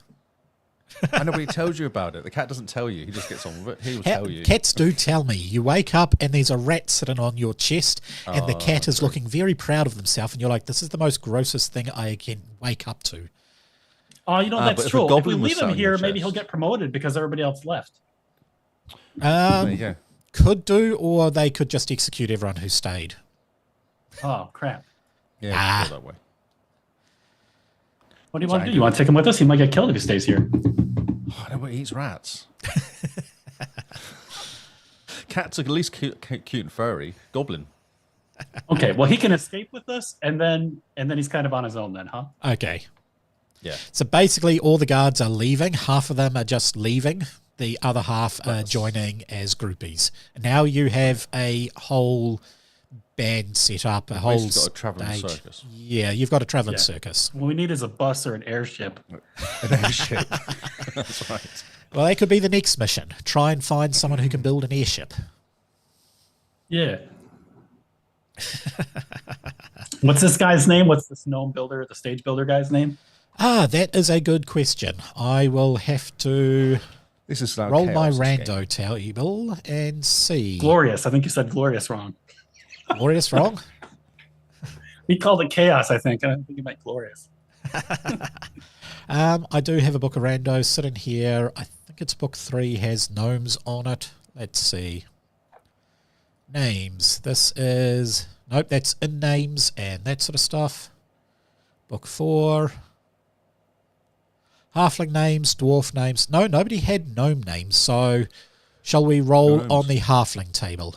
I know, but he tells you about it. The cat doesn't tell you. He just gets on with it. He will tell you.
Cats do tell me. You wake up and there's a rat sitting on your chest, and the cat is looking very proud of himself, and you're like, this is the most grossest thing I can wake up to.
Oh, you know,
but
that's
if a
true. If we
goblin was
leave
sat
him
on your
here, maybe he'll
chest.
get promoted because everybody else left.
There you go.
Could do, or they could just execute everyone who stayed.
Oh, crap.
Yeah,
Ah.
go that way.
What do you want to do? You want to take him with us? He might get killed if he stays here.
Oh, I know, but he eats rats. Cats are at least cute and furry. Goblin.
Okay, well, he can escape with us, and then he's kind of on his own then, huh?
Okay.
Yeah.
So basically, all the guards are leaving. Half of them are just leaving. The other half are joining as groupies. Now you have a whole band set up, a whole
Basically got a travelling
stage.
circus.
Yeah, you've got a traveling
Yeah.
circus.
What we need is a bus or an airship.
An airship. That's right.
Well, that could be the next mission. Try and find someone who can build an airship.
Yeah. What's this guy's name? What's this gnome builder, the stage builder guy's name?
Ah, that is a good question. I will have to
This is like
roll my
chaos, this game.
rando table and see.
Glorious. I think you said glorious wrong.
Glorious wrong?
He called it chaos, I think. I don't think he meant glorious.
I do have a book of rando sitting here. I think it's book 3, has gnomes on it. Let's see. Names. This is... Nope, that's in names and that sort of stuff. Book 4. Halfling names, dwarf names. No, nobody had gnome names, so shall we roll
Gnomes.
on the halfling table?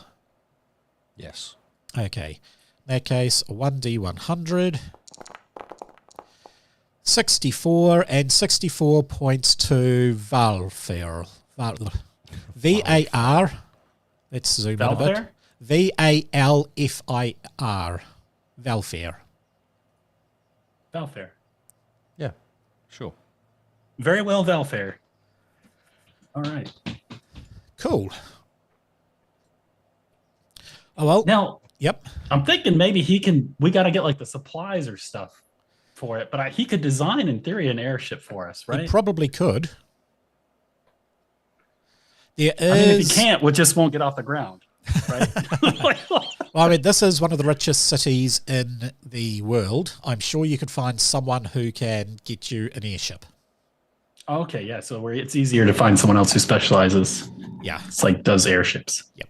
Yes.
Okay. In that case, 1d100. 64, and 64 points to Valfair. V-A-R. Let's zoom in a bit.
Valfair?
V-A-L-F-I-R. Valfair.
Valfair.
Yeah. Sure.
Very well, Valfair. All right.
Cool. Oh, well.
Now,
Yep.
I'm thinking maybe we got to get like the supplies or stuff for it, but he could design in theory an airship for us,
You
right?
probably could. There is...
I mean, if he can't, we just won't get off the ground, right?
Well, I mean, this is one of the richest cities in the world. I'm sure you could find someone who can get you an airship.
Okay, yeah. So it's easier to find someone else who specializes.
Yeah.
It's like does airships.
Yep.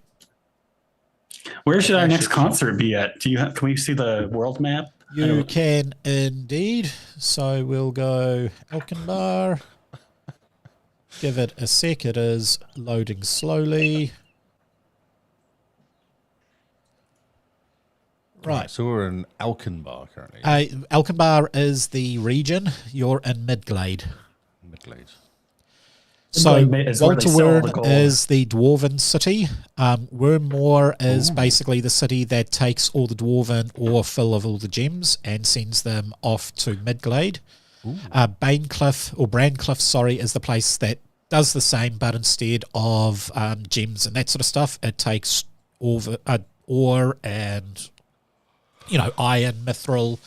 Where should our next
Airships.
concert be at? Can we see the world map? I
You
don't-
can indeed. So we'll go Alkenbar. Give it a sec. It is loading slowly. Right.
So we're in Alkenbar currently.
Alkenbar is the region. You're in Midglade.
Midglade.
So
Midglade is where they sell all the
Walterwern
gold.
is the dwarven city. Wormmoor is basically the city that takes all the dwarven ore full of all the gems and sends them off to Midglade. Brandcliff, sorry, is the place that does the same, but instead of gems and that sort of stuff, it takes ore and iron, mithril,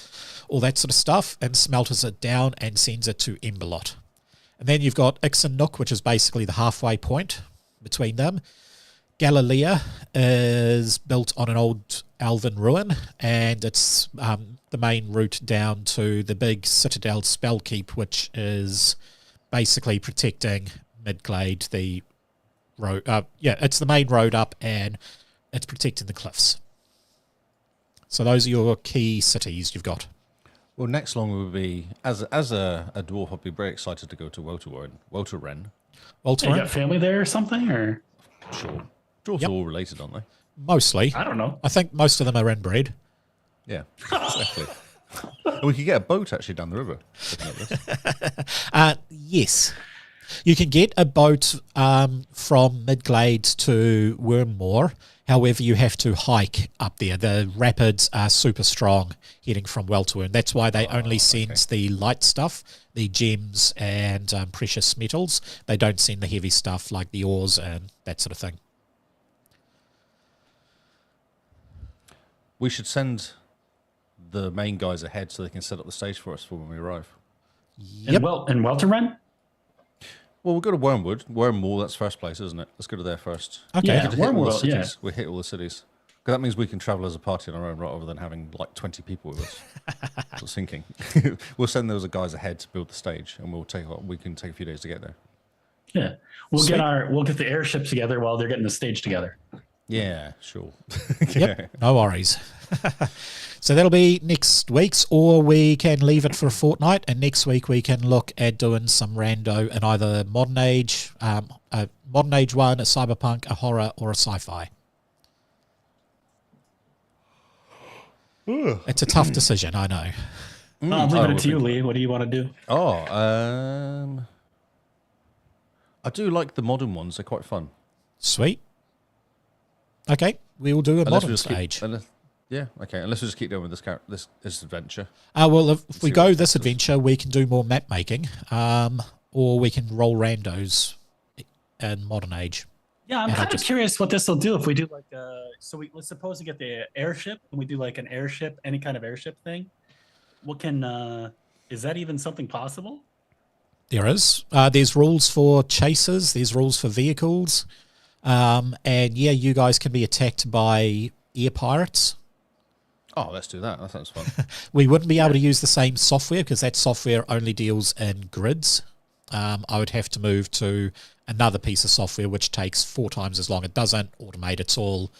all that sort of stuff, and smelters it down and sends it to Emberlot. And then you've got Ixennook, which is basically the halfway point between them. Galilea is built on an old elven ruin, and it's the main route down to the big Citadel Spellkeep, which is basically protecting Midglade, the road. It's the main road up, and it's protecting the cliffs. So those are your key cities you've got.
Well, next long will be as a dwarf. I'd be very excited to go to Walterwren.
Walter,
Hey, you got family there or something? Or
Sure. Dwarves
Yep.
are all related, aren't they?
mostly.
I don't know.
I think most of them are inbred.
Yeah. Exactly. And we could get a boat actually down the river. Looking at this.
Yes. You can get a boat from Midglades to Wormmoor. However, you have to hike up there. The rapids are super strong heading from Weltwern. That's why they only send the light stuff, the gems and precious metals. They don't send the heavy stuff like the ores and that sort of thing.
We should send the main guys ahead so they can set up the stage for us for when we arrive.
Yep.
And Welterun?
Well, we'll go to Wormwood, that's first place, isn't it? Let's go to there first.
Okay.
Yeah,
Hit all the
Wormwood,
cities.
yeah.
We hit all the cities. Because that means we can travel as a party on our own rather than having like 20 people with us. That's what I was thinking. We'll send those guys ahead to build the stage, and we can take a few days to get there.
Yeah. We'll get the airship together while they're getting the stage together.
Yeah, sure.
Yep, no worries. So that'll be next week's, or we can leave it for a fortnight, and next week we can look at doing some rando in either modern age, a modern age one, a cyberpunk, a horror, or a sci-fi. It's a tough decision, I know.
I'm leaving it to you, Lee. What do you want to do?
I do like the modern ones. They're quite fun.
Sweet. Okay, we will do a modern stage.
Unless we just keep going with this adventure.
Well, if we go this adventure, we can do more map making, or we can roll randos in modern age.
Yeah, I'm kind of curious what this will do if we do like let's suppose we get the airship and we do like an airship, any kind of airship thing. What can is that even something possible?
There is. There's rules for chasers. There's rules for vehicles. And yeah, you guys can be attacked by air pirates.
Oh, let's do that. That sounds fun.
We wouldn't be able to use the same software because that software only deals in grids. I would have to move to another piece of software which takes 4 times as long. It doesn't automate. It's all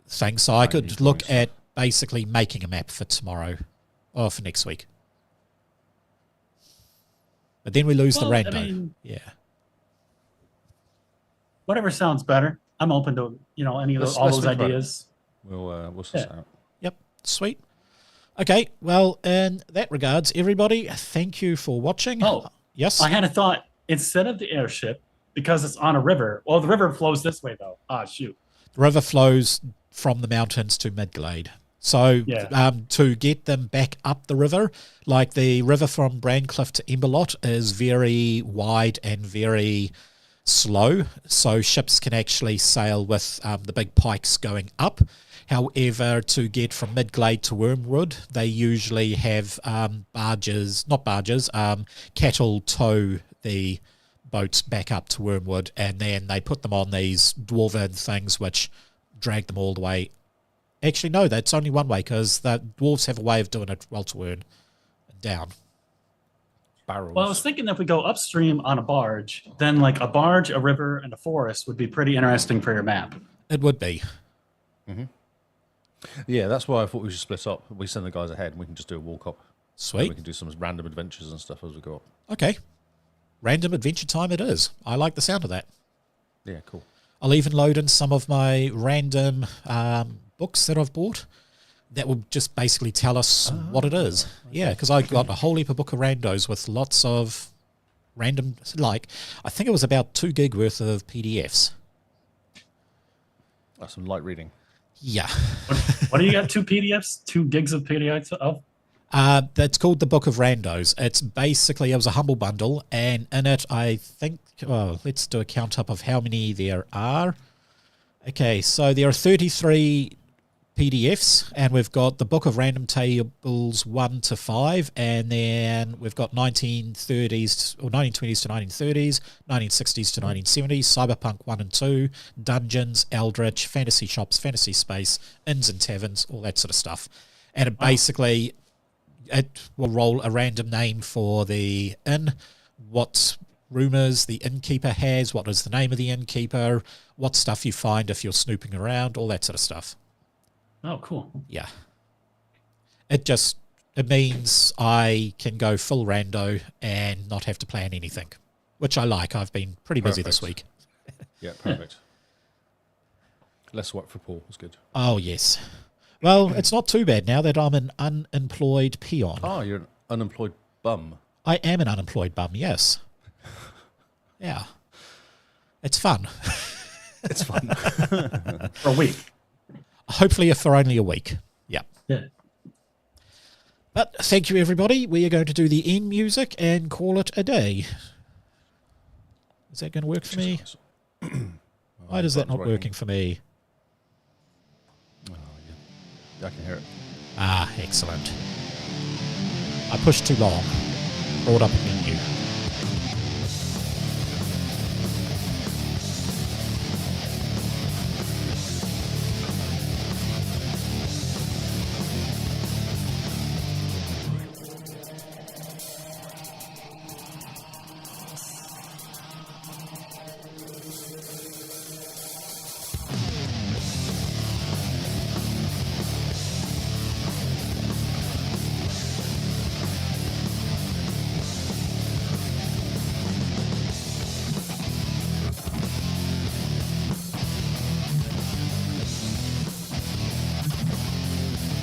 things. So I could look at basically making a map for tomorrow or for next week. But then we lose the rando. Yeah.
Whatever sounds better. I'm open to any of all those ideas.
We'll suss it out.
Yep. Sweet. Okay. Well, in that regards, everybody, thank you for watching.
Oh,
yes.
I had a thought. Instead of the airship, because it's on a river. Well, the river flows this way though. Ah, shoot.
The river flows from the mountains to Midglade. So to get them back up the river, like the river from Brandcliff to Emberlot is very wide and very slow, so ships can actually sail with the big pikes going up. However, to get from Midglade to Wormwood, they usually have cattle tow the boats back up to Wormwood, and then they put them on these dwarven things which drag them all the way. Actually, no, that's only one way, because the dwarves have a way of doing it Weltwern and down.
Barrels.
Well, I was thinking if we go upstream on a barge, then like a barge, a river, and a forest would be pretty interesting for your map.
It would be.
Mm-hmm. Yeah, that's why I thought we should split up. We send the guys ahead and we can just do a walk up.
Sweet.
And we can do some random adventures and stuff as we go up.
Okay. Random adventure time it is. I like the sound of that.
Yeah, cool.
I'll even load in some of my random books that I've bought that will just basically tell us what it is. Okay. Yeah, because I got a whole heap of book of randos with lots of random, like, I think it was about 2 gig worth of PDFs.
That's some light reading.
Yeah.
What do you got? 2 PDFs? 2 gigs of PDFs of?
That's called the Book of Randos. It's basically, it was a humble bundle, and in it, I think, let's do a count up of how many there are. Okay, so there are 33 PDFs, and we've got the Book of Random Tables 1 to 5, and then we've got 1930s or 1920s to 1930s, 1960s to 1970s, Cyberpunk 1 and 2, Dungeons, Eldritch, Fantasy Shops, Fantasy Space, Inns and Taverns, all that sort of stuff. And it basically, it will roll a random name for the inn, what rumours the innkeeper has, what is the name of the innkeeper, what stuff you find if you're snooping around, all that sort of stuff.
Oh, cool.
Yeah. It means I can go full rando and not have to plan anything, which I like. I've been pretty busy this week.
Yeah, perfect. Less work for Paul. It's good.
Oh, yes. Well, it's not too bad now that I'm an unemployed peon.
Oh, you're an unemployed bum.
I am an unemployed bum, yes. Yeah. It's fun.
It's fun.
For a week.
Hopefully for only a week. Yeah.
Yeah.
But thank you, everybody. We are going to do the end music and call it a day. Is that going to work for me? Why is that not working for me?
Oh, yeah. I can hear it.
Ah, excellent. I pushed too long. Brought up a menu.